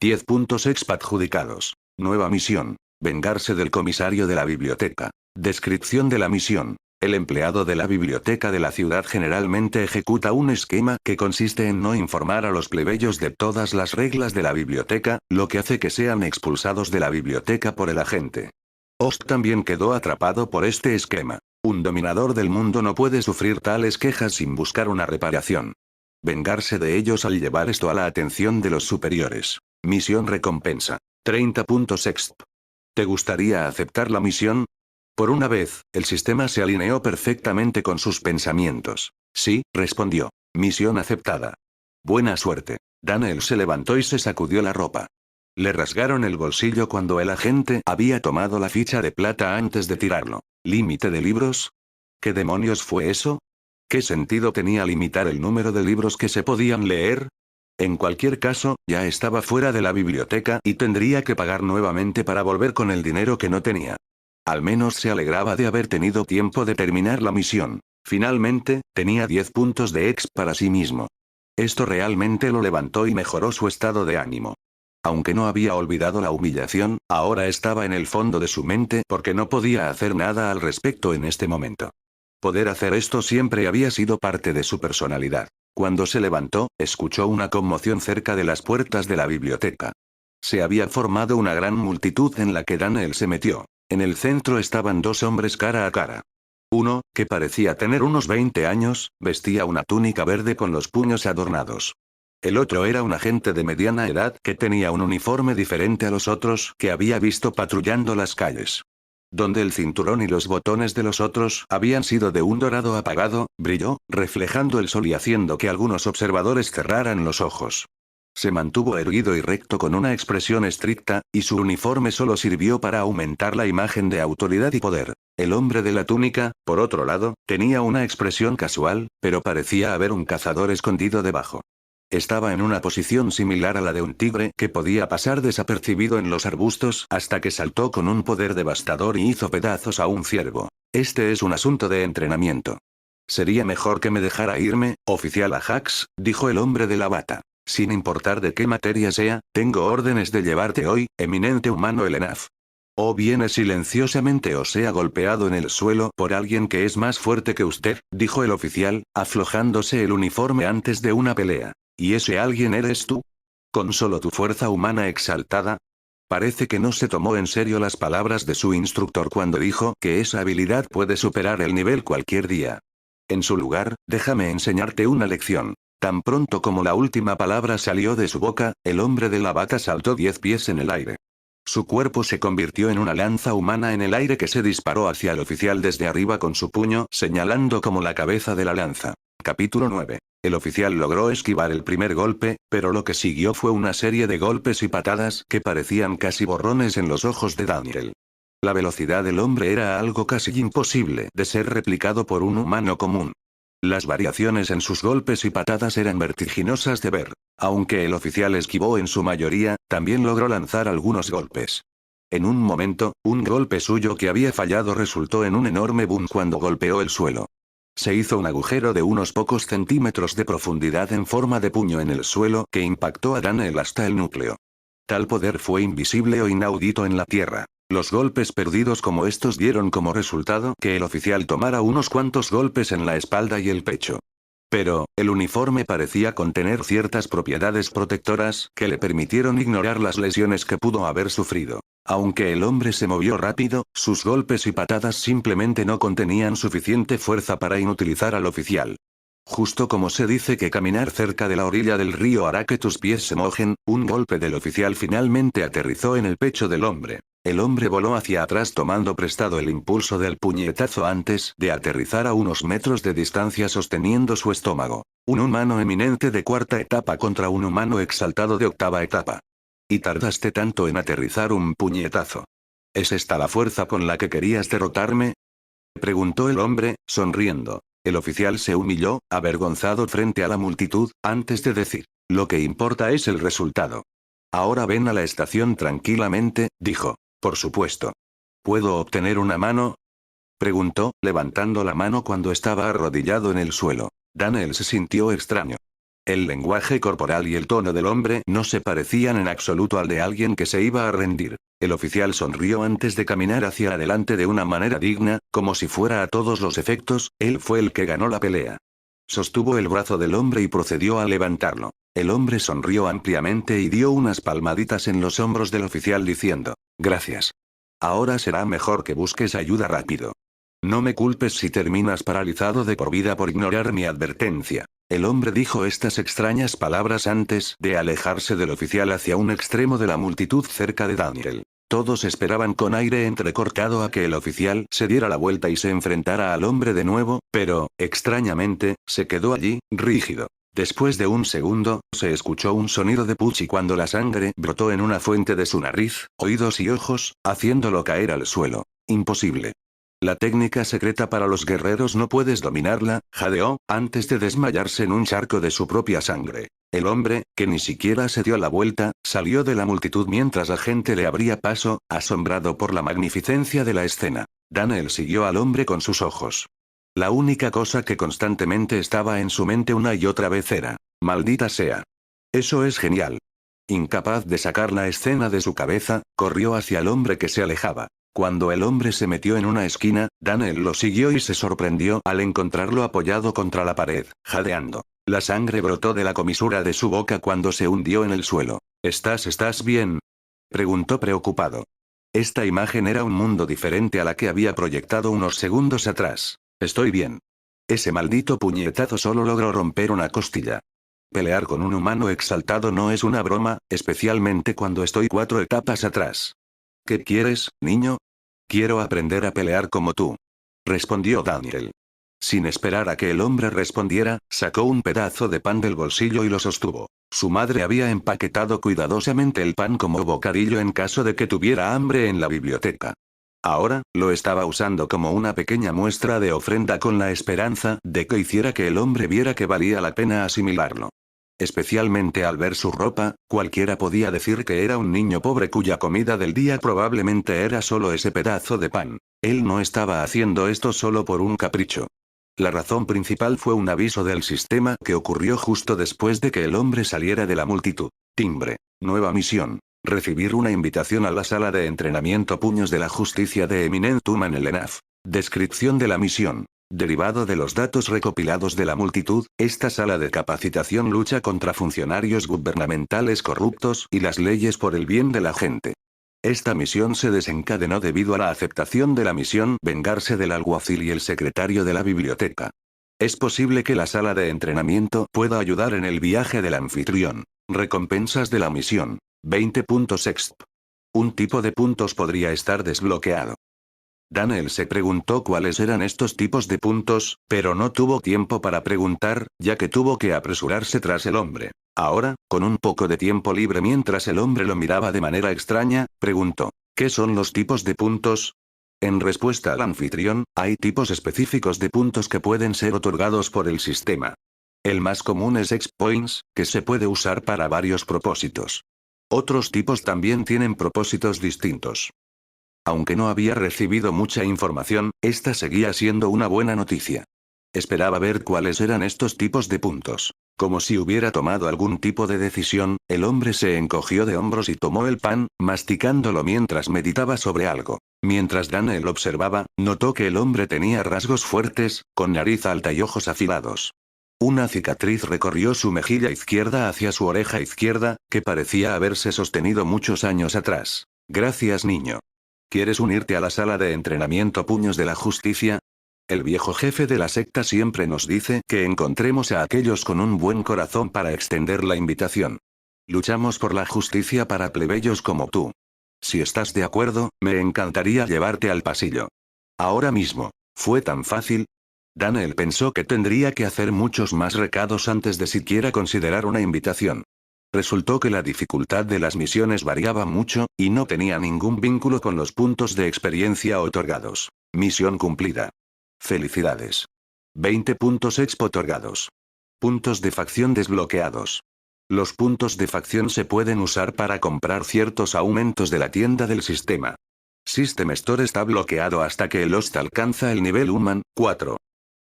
10 puntos exp adjudicados. Nueva misión. Vengarse del comisario de la biblioteca. Descripción de la misión. El empleado de la biblioteca de la ciudad generalmente ejecuta un esquema que consiste en no informar a los plebeyos de todas las reglas de la biblioteca, lo que hace que sean expulsados de la biblioteca por el agente. Ost también quedó atrapado por este esquema. Un dominador del mundo no puede sufrir tales quejas sin buscar una reparación. Vengarse de ellos al llevar esto a la atención de los superiores. Misión recompensa. 30 puntos exp. ¿Te gustaría aceptar la misión? Por una vez, el sistema se alineó perfectamente con sus pensamientos. Sí, respondió. Misión aceptada. Buena suerte. Daniel se levantó y se sacudió la ropa. Le rasgaron el bolsillo cuando el agente había tomado la ficha de plata antes de tirarlo. ¿Límite de libros? ¿Qué demonios fue eso? ¿Qué sentido tenía limitar el número de libros que se podían leer? En cualquier caso, ya estaba fuera de la biblioteca y tendría que pagar nuevamente para volver con el dinero que no tenía. Al menos se alegraba de haber tenido tiempo de terminar la misión. Finalmente, tenía 10 puntos de exp para sí mismo. Esto realmente lo levantó y mejoró su estado de ánimo. Aunque no había olvidado la humillación, ahora estaba en el fondo de su mente porque no podía hacer nada al respecto en este momento. Poder hacer esto siempre había sido parte de su personalidad. Cuando se levantó, escuchó una conmoción cerca de las puertas de la biblioteca. Se había formado una gran multitud en la que Daniel se metió. En el centro estaban dos hombres cara a cara. Uno, que parecía tener unos 20 años, vestía una túnica verde con los puños adornados. El otro era un agente de mediana edad que tenía un uniforme diferente a los otros que había visto patrullando las calles. Donde el cinturón y los botones de los otros habían sido de un dorado apagado, brilló, reflejando el sol y haciendo que algunos observadores cerraran los ojos. Se mantuvo erguido y recto con una expresión estricta, y su uniforme solo sirvió para aumentar la imagen de autoridad y poder. El hombre de la túnica, por otro lado, tenía una expresión casual, pero parecía haber un cazador escondido debajo. Estaba en una posición similar a la de un tigre que podía pasar desapercibido en los arbustos hasta que saltó con un poder devastador y hizo pedazos a un ciervo. Este es un asunto de entrenamiento. Sería mejor que me dejara irme, oficial Ajax, dijo el hombre de la bata. Sin importar de qué materia sea, tengo órdenes de llevarte hoy, eminente humano Elenaf. O viene silenciosamente o sea golpeado en el suelo por alguien que es más fuerte que usted, dijo el oficial, aflojándose el uniforme antes de una pelea. ¿Y ese alguien eres tú? ¿Con solo tu fuerza humana exaltada? Parece que no se tomó en serio las palabras de su instructor cuando dijo que esa habilidad puede superar el nivel cualquier día. En su lugar, déjame enseñarte una lección. Tan pronto como la última palabra salió de su boca, el hombre de la bata saltó 10 pies en el aire. Su cuerpo se convirtió en una lanza humana en el aire que se disparó hacia el oficial desde arriba con su puño, señalando como la cabeza de la lanza. Capítulo 9. El oficial logró esquivar el primer golpe, pero lo que siguió fue una serie de golpes y patadas que parecían casi borrones en los ojos de Daniel. La velocidad del hombre era algo casi imposible de ser replicado por un humano común. Las variaciones en sus golpes y patadas eran vertiginosas de ver. Aunque el oficial esquivó en su mayoría, también logró lanzar algunos golpes. En un momento, un golpe suyo que había fallado resultó en un enorme boom cuando golpeó el suelo. Se hizo un agujero de unos pocos centímetros de profundidad en forma de puño en el suelo que impactó a Daniel hasta el núcleo. Tal poder fue invisible o inaudito en la tierra. Los golpes perdidos como estos dieron como resultado que el oficial tomara unos cuantos golpes en la espalda y el pecho. Pero, el uniforme parecía contener ciertas propiedades protectoras que le permitieron ignorar las lesiones que pudo haber sufrido. Aunque el hombre se movió rápido, sus golpes y patadas simplemente no contenían suficiente fuerza para inutilizar al oficial. Justo como se dice que caminar cerca de la orilla del río hará que tus pies se mojen, un golpe del oficial finalmente aterrizó en el pecho del hombre. El hombre voló hacia atrás tomando prestado el impulso del puñetazo antes de aterrizar a unos metros de distancia sosteniendo su estómago. Un humano eminente de cuarta etapa contra un humano exaltado de octava etapa. Y tardaste tanto en aterrizar un puñetazo. ¿Es esta la fuerza con la que querías derrotarme? Preguntó el hombre, sonriendo. El oficial se humilló, avergonzado frente a la multitud, antes de decir, lo que importa es el resultado. Ahora ven a la estación tranquilamente, dijo. Por supuesto. ¿Puedo obtener una mano? Preguntó, levantando la mano cuando estaba arrodillado en el suelo. Daniel se sintió extraño. El lenguaje corporal y el tono del hombre no se parecían en absoluto al de alguien que se iba a rendir. El oficial sonrió antes de caminar hacia adelante de una manera digna, como si fuera a todos los efectos, él fue el que ganó la pelea. Sostuvo el brazo del hombre y procedió a levantarlo. El hombre sonrió ampliamente y dio unas palmaditas en los hombros del oficial diciendo, gracias. Ahora será mejor que busques ayuda rápido. No me culpes si terminas paralizado de por vida por ignorar mi advertencia. El hombre dijo estas extrañas palabras antes de alejarse del oficial hacia un extremo de la multitud cerca de Daniel. Todos esperaban con aire entrecortado a que el oficial se diera la vuelta y se enfrentara al hombre de nuevo, pero, extrañamente, se quedó allí, rígido. Después de un segundo, se escuchó un sonido de puch y cuando la sangre brotó en una fuente de su nariz, oídos y ojos, haciéndolo caer al suelo. Imposible. La técnica secreta para los guerreros no puedes dominarla, jadeó, antes de desmayarse en un charco de su propia sangre. El hombre, que ni siquiera se dio la vuelta, salió de la multitud mientras la gente le abría paso, asombrado por la magnificencia de la escena. Daniel siguió al hombre con sus ojos. La única cosa que constantemente estaba en su mente una y otra vez era, maldita sea. Eso es genial. Incapaz de sacar la escena de su cabeza, corrió hacia el hombre que se alejaba. Cuando el hombre se metió en una esquina, Daniel lo siguió y se sorprendió al encontrarlo apoyado contra la pared, jadeando. La sangre brotó de la comisura de su boca cuando se hundió en el suelo. ¿Estás bien? Preguntó preocupado. Esta imagen era un mundo diferente a la que había proyectado unos segundos atrás. Estoy bien. Ese maldito puñetazo solo logró romper una costilla. Pelear con un humano exaltado no es una broma, especialmente cuando estoy 4 etapas atrás. ¿Qué quieres, niño? Quiero aprender a pelear como tú. Respondió Daniel. Sin esperar a que el hombre respondiera, sacó un pedazo de pan del bolsillo y lo sostuvo. Su madre había empaquetado cuidadosamente el pan como bocadillo en caso de que tuviera hambre en la biblioteca. Ahora, lo estaba usando como una pequeña muestra de ofrenda con la esperanza de que hiciera que el hombre viera que valía la pena asimilarlo. Especialmente al ver su ropa, cualquiera podía decir que era un niño pobre cuya comida del día probablemente era solo ese pedazo de pan. Él no estaba haciendo esto solo por un capricho. La razón principal fue un aviso del sistema que ocurrió justo después de que el hombre saliera de la multitud. Timbre. Nueva misión. Recibir una invitación a la sala de entrenamiento puños de la justicia de Eminent Human Elenaf. Descripción de la misión. Derivado de los datos recopilados de la multitud, esta sala de capacitación lucha contra funcionarios gubernamentales corruptos y las leyes por el bien de la gente. Esta misión se desencadenó debido a la aceptación de la misión vengarse del alguacil y el secretario de la biblioteca. Es posible que la sala de entrenamiento pueda ayudar en el viaje del anfitrión. Recompensas de la misión. 20 puntos exp. Un tipo de puntos podría estar desbloqueado. Daniel se preguntó cuáles eran estos tipos de puntos, pero no tuvo tiempo para preguntar, ya que tuvo que apresurarse tras el hombre. Ahora, con un poco de tiempo libre mientras el hombre lo miraba de manera extraña, preguntó, ¿qué son los tipos de puntos? En respuesta al anfitrión, hay tipos específicos de puntos que pueden ser otorgados por el sistema. El más común es Exp Points, que se puede usar para varios propósitos. Otros tipos también tienen propósitos distintos. Aunque no había recibido mucha información, esta seguía siendo una buena noticia. Esperaba ver cuáles eran estos tipos de puntos. Como si hubiera tomado algún tipo de decisión, el hombre se encogió de hombros y tomó el pan, masticándolo mientras meditaba sobre algo. Mientras Daniel observaba, notó que el hombre tenía rasgos fuertes, con nariz alta y ojos afilados. Una cicatriz recorrió su mejilla izquierda hacia su oreja izquierda, que parecía haberse sostenido muchos años atrás. Gracias, niño. ¿Quieres unirte a la sala de entrenamiento puños de la justicia? El viejo jefe de la secta siempre nos dice que encontremos a aquellos con un buen corazón para extender la invitación. Luchamos por la justicia para plebeyos como tú. Si estás de acuerdo, me encantaría llevarte al pasillo. Ahora mismo. ¿Fue tan fácil? Daniel pensó que tendría que hacer muchos más recados antes de siquiera considerar una invitación. Resultó que la dificultad de las misiones variaba mucho, y no tenía ningún vínculo con los puntos de experiencia otorgados. Misión cumplida. Felicidades. 20 puntos expo otorgados. Puntos de facción desbloqueados. Los puntos de facción se pueden usar para comprar ciertos aumentos de la tienda del sistema. System Store está bloqueado hasta que el host alcanza el nivel Human 4.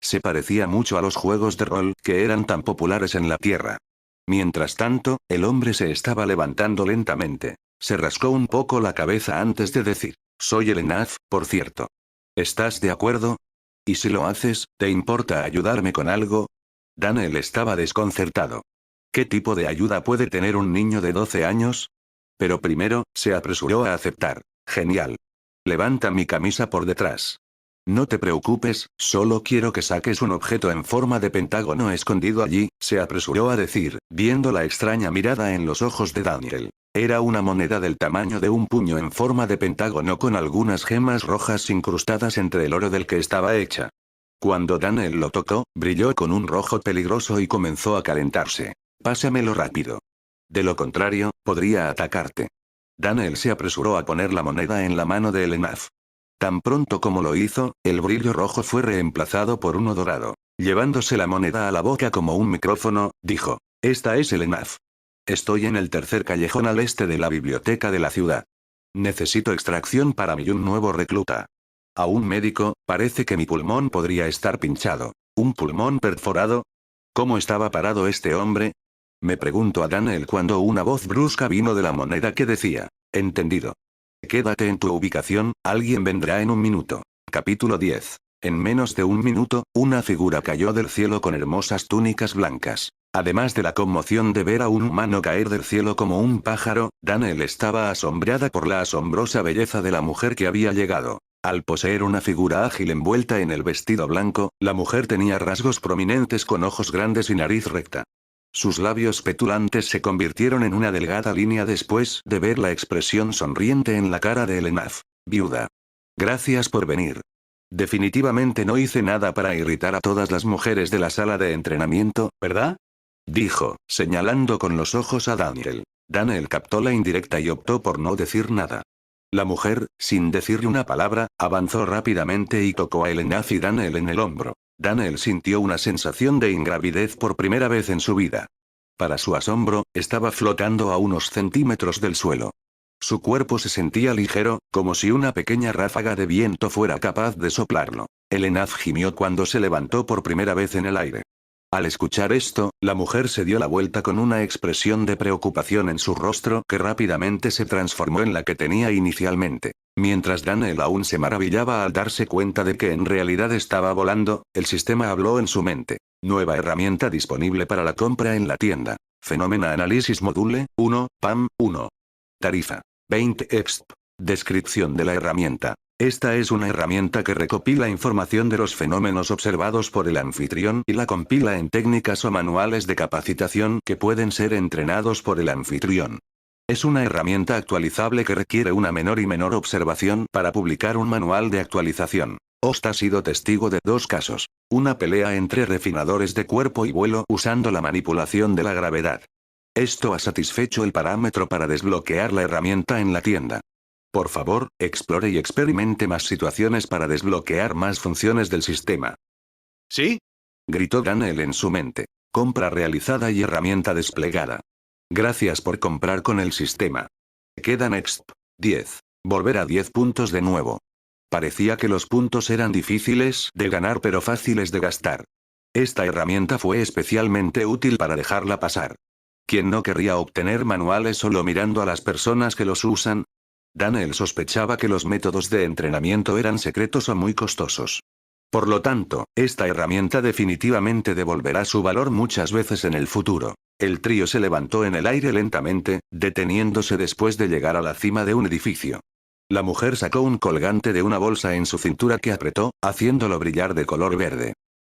Se parecía mucho a los juegos de rol que eran tan populares en la Tierra. Mientras tanto, el hombre se estaba levantando lentamente. Se rascó un poco la cabeza antes de decir, soy el Enaf, por cierto. ¿Estás de acuerdo? ¿Y si lo haces, te importa ayudarme con algo? Daniel estaba desconcertado. ¿Qué tipo de ayuda puede tener un niño de 12 años? Pero primero, se apresuró a aceptar. Genial. Levanta mi camisa por detrás. No te preocupes, solo quiero que saques un objeto en forma de pentágono escondido allí, se apresuró a decir, viendo la extraña mirada en los ojos de Daniel. Era una moneda del tamaño de un puño en forma de pentágono con algunas gemas rojas incrustadas entre el oro del que estaba hecha. Cuando Daniel lo tocó, brilló con un rojo peligroso y comenzó a calentarse. Pásamelo rápido. De lo contrario, podría atacarte. Daniel se apresuró a poner la moneda en la mano de Enaf. Tan pronto como lo hizo, el brillo rojo fue reemplazado por uno dorado. Llevándose la moneda a la boca como un micrófono, dijo, esta es el Enaf. Estoy en el tercer callejón al este de la biblioteca de la ciudad. Necesito extracción para un nuevo recluta. A un médico, parece que mi pulmón podría estar pinchado. ¿Un pulmón perforado? ¿Cómo estaba parado este hombre? Me preguntó a Daniel cuando una voz brusca vino de la moneda que decía, entendido. Quédate en tu ubicación, alguien vendrá en un minuto. Capítulo 10. En menos de un minuto, una figura cayó del cielo con hermosas túnicas blancas. Además de la conmoción de ver a un humano caer del cielo como un pájaro, Daniel estaba asombrada por la asombrosa belleza de la mujer que había llegado. Al poseer una figura ágil envuelta en el vestido blanco, la mujer tenía rasgos prominentes con ojos grandes y nariz recta. Sus labios petulantes se convirtieron en una delgada línea después de ver la expresión sonriente en la cara de Enaf. Viuda. Gracias por venir. Definitivamente no hice nada para irritar a todas las mujeres de la sala de entrenamiento, ¿verdad? Dijo, señalando con los ojos a Daniel. Daniel captó la indirecta y optó por no decir nada. La mujer, sin decirle una palabra, avanzó rápidamente y tocó a Enaf y Daniel en el hombro. Daniel sintió una sensación de ingravidez por primera vez en su vida. Para su asombro, estaba flotando a unos centímetros del suelo. Su cuerpo se sentía ligero, como si una pequeña ráfaga de viento fuera capaz de soplarlo. Enaf gimió cuando se levantó por primera vez en el aire. Al escuchar esto, la mujer se dio la vuelta con una expresión de preocupación en su rostro que rápidamente se transformó en la que tenía inicialmente. Mientras Daniel aún se maravillaba al darse cuenta de que en realidad estaba volando, el sistema habló en su mente. Nueva herramienta disponible para la compra en la tienda. Fenómeno Análisis Module 1, PAM 1. Tarifa 20 EXP. Descripción de la herramienta. Esta es una herramienta que recopila información de los fenómenos observados por el anfitrión y la compila en técnicas o manuales de capacitación que pueden ser entrenados por el anfitrión. Es una herramienta actualizable que requiere una menor y menor observación para publicar un manual de actualización. Host ha sido testigo de dos casos. Una pelea entre refinadores de cuerpo y vuelo usando la manipulación de la gravedad. Esto ha satisfecho el parámetro para desbloquear la herramienta en la tienda. Por favor, explore y experimente más situaciones para desbloquear más funciones del sistema. ¿Sí? Gritó Daniel en su mente. Compra realizada y herramienta desplegada. Gracias por comprar con el sistema. Quedan exp. 10. Volver a 10 puntos de nuevo. Parecía que los puntos eran difíciles de ganar pero fáciles de gastar. Esta herramienta fue especialmente útil para dejarla pasar. ¿Quién no querría obtener manuales solo mirando a las personas que los usan? Daniel sospechaba que los métodos de entrenamiento eran secretos o muy costosos. Por lo tanto, esta herramienta definitivamente devolverá su valor muchas veces en el futuro. El trío se levantó en el aire lentamente, deteniéndose después de llegar a la cima de un edificio. La mujer sacó un colgante de una bolsa en su cintura que apretó, haciéndolo brillar de color verde.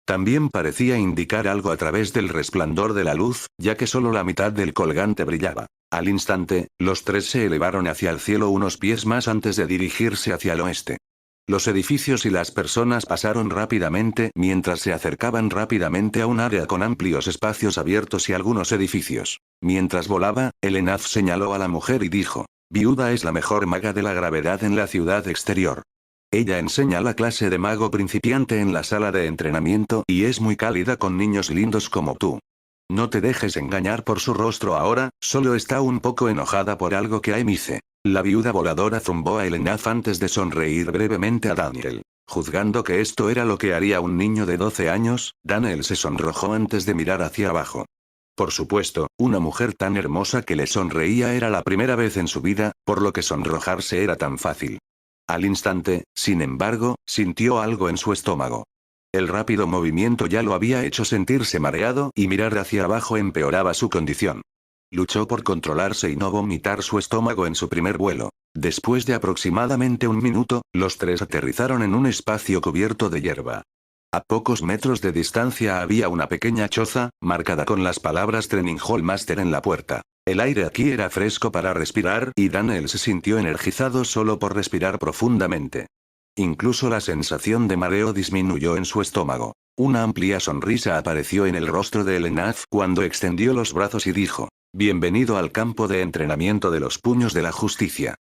También parecía indicar algo a través del resplandor de la luz, ya que solo la mitad del colgante brillaba. Al instante, los tres se elevaron hacia el cielo unos pies más antes de dirigirse hacia el oeste. Los edificios y las personas pasaron rápidamente mientras se acercaban rápidamente a un área con amplios espacios abiertos y algunos edificios. Mientras volaba, el Enaz señaló a la mujer y dijo: Viuda es la mejor maga de la gravedad en la ciudad exterior. Ella enseña la clase de mago principiante en la sala de entrenamiento y es muy cálida con niños lindos como tú. No te dejes engañar por su rostro ahora, solo está un poco enojada por algo que Aim hice. La viuda voladora zumbó a Elenaz antes de sonreír brevemente a Daniel. Juzgando que esto era lo que haría un niño de 12 años, Daniel se sonrojó antes de mirar hacia abajo. Por supuesto, una mujer tan hermosa que le sonreía era la primera vez en su vida, por lo que sonrojarse era tan fácil. Al instante, sin embargo, sintió algo en su estómago. El rápido movimiento ya lo había hecho sentirse mareado y mirar hacia abajo empeoraba su condición. Luchó por controlarse y no vomitar su estómago en su primer vuelo. Después de aproximadamente un minuto, los tres aterrizaron en un espacio cubierto de hierba. A pocos metros de distancia había una pequeña choza, marcada con las palabras Training Hall Master en la puerta. El aire aquí era fresco para respirar y Daniel se sintió energizado solo por respirar profundamente. Incluso la sensación de mareo disminuyó en su estómago. Una amplia sonrisa apareció en el rostro de Elenaz cuando extendió los brazos y dijo: Bienvenido al campo de entrenamiento de los puños de la justicia.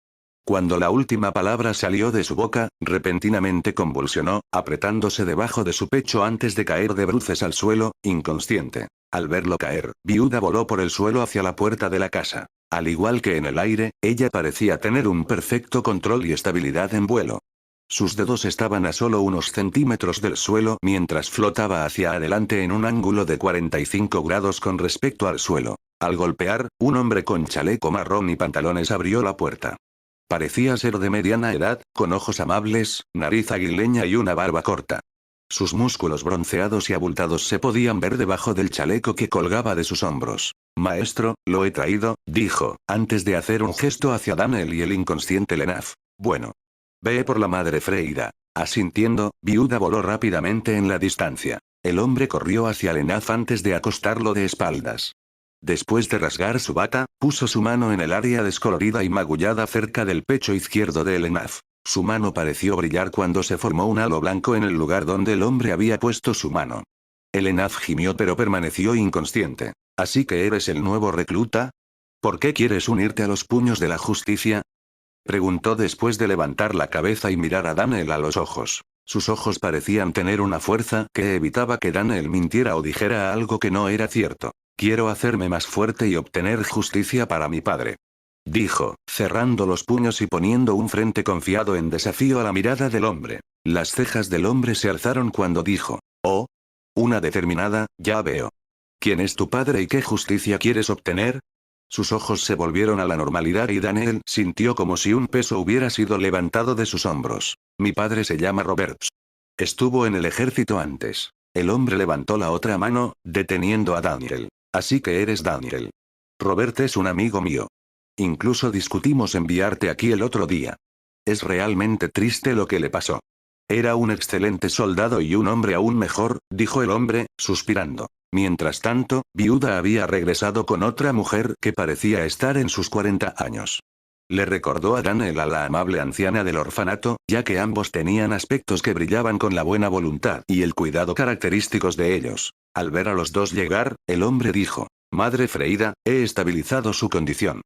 Cuando la última palabra salió de su boca, repentinamente convulsionó, apretándose debajo de su pecho antes de caer de bruces al suelo, inconsciente. Al verlo caer, Viuda voló por el suelo hacia la puerta de la casa. Al igual que en el aire, ella parecía tener un perfecto control y estabilidad en vuelo. Sus dedos estaban a solo unos centímetros del suelo mientras flotaba hacia adelante en un ángulo de 45 grados con respecto al suelo. Al golpear, un hombre con chaleco marrón y pantalones abrió la puerta. Parecía ser de mediana edad, con ojos amables, nariz aguileña y una barba corta. Sus músculos bronceados y abultados se podían ver debajo del chaleco que colgaba de sus hombros. Maestro, lo he traído, dijo, antes de hacer un gesto hacia Daniel y el inconsciente Lenaf. Bueno. Ve por la madre Freida. Asintiendo, Viuda voló rápidamente en la distancia. El hombre corrió hacia Lenaf antes de acostarlo de espaldas. Después de rasgar su bata, puso su mano en el área descolorida y magullada cerca del pecho izquierdo de Elenaf. Su mano pareció brillar cuando se formó un halo blanco en el lugar donde el hombre había puesto su mano. Elenaf gimió pero permaneció inconsciente. ¿Así que eres el nuevo recluta? ¿Por qué quieres unirte a los puños de la justicia? Preguntó después de levantar la cabeza y mirar a Daniel a los ojos. Sus ojos parecían tener una fuerza que evitaba que Daniel mintiera o dijera algo que no era cierto. Quiero hacerme más fuerte y obtener justicia para mi padre. Dijo, cerrando los puños y poniendo un frente confiado en desafío a la mirada del hombre. Las cejas del hombre se alzaron cuando dijo: Oh. Una determinada, ya veo. ¿Quién es tu padre y qué justicia quieres obtener? Sus ojos se volvieron a la normalidad y Daniel sintió como si un peso hubiera sido levantado de sus hombros. Mi padre se llama Roberts. Estuvo en el ejército antes. El hombre levantó la otra mano, deteniendo a Daniel. Así que eres Daniel. Robert es un amigo mío. Incluso discutimos enviarte aquí el otro día. Es realmente triste lo que le pasó. Era un excelente soldado y un hombre aún mejor, dijo el hombre, suspirando. Mientras tanto, Viuda había regresado con otra mujer que parecía estar en sus 40 años. Le recordó a Daniel a la amable anciana del orfanato, ya que ambos tenían aspectos que brillaban con la buena voluntad y el cuidado característicos de ellos. Al ver a los dos llegar, el hombre dijo: Madre Freida, he estabilizado su condición.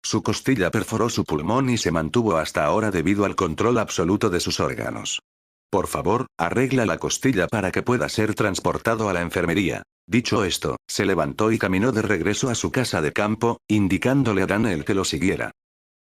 Su costilla perforó su pulmón y se mantuvo hasta ahora debido al control absoluto de sus órganos. Por favor, arregla la costilla para que pueda ser transportado a la enfermería. Dicho esto, se levantó y caminó de regreso a su casa de campo, indicándole a Daniel que lo siguiera.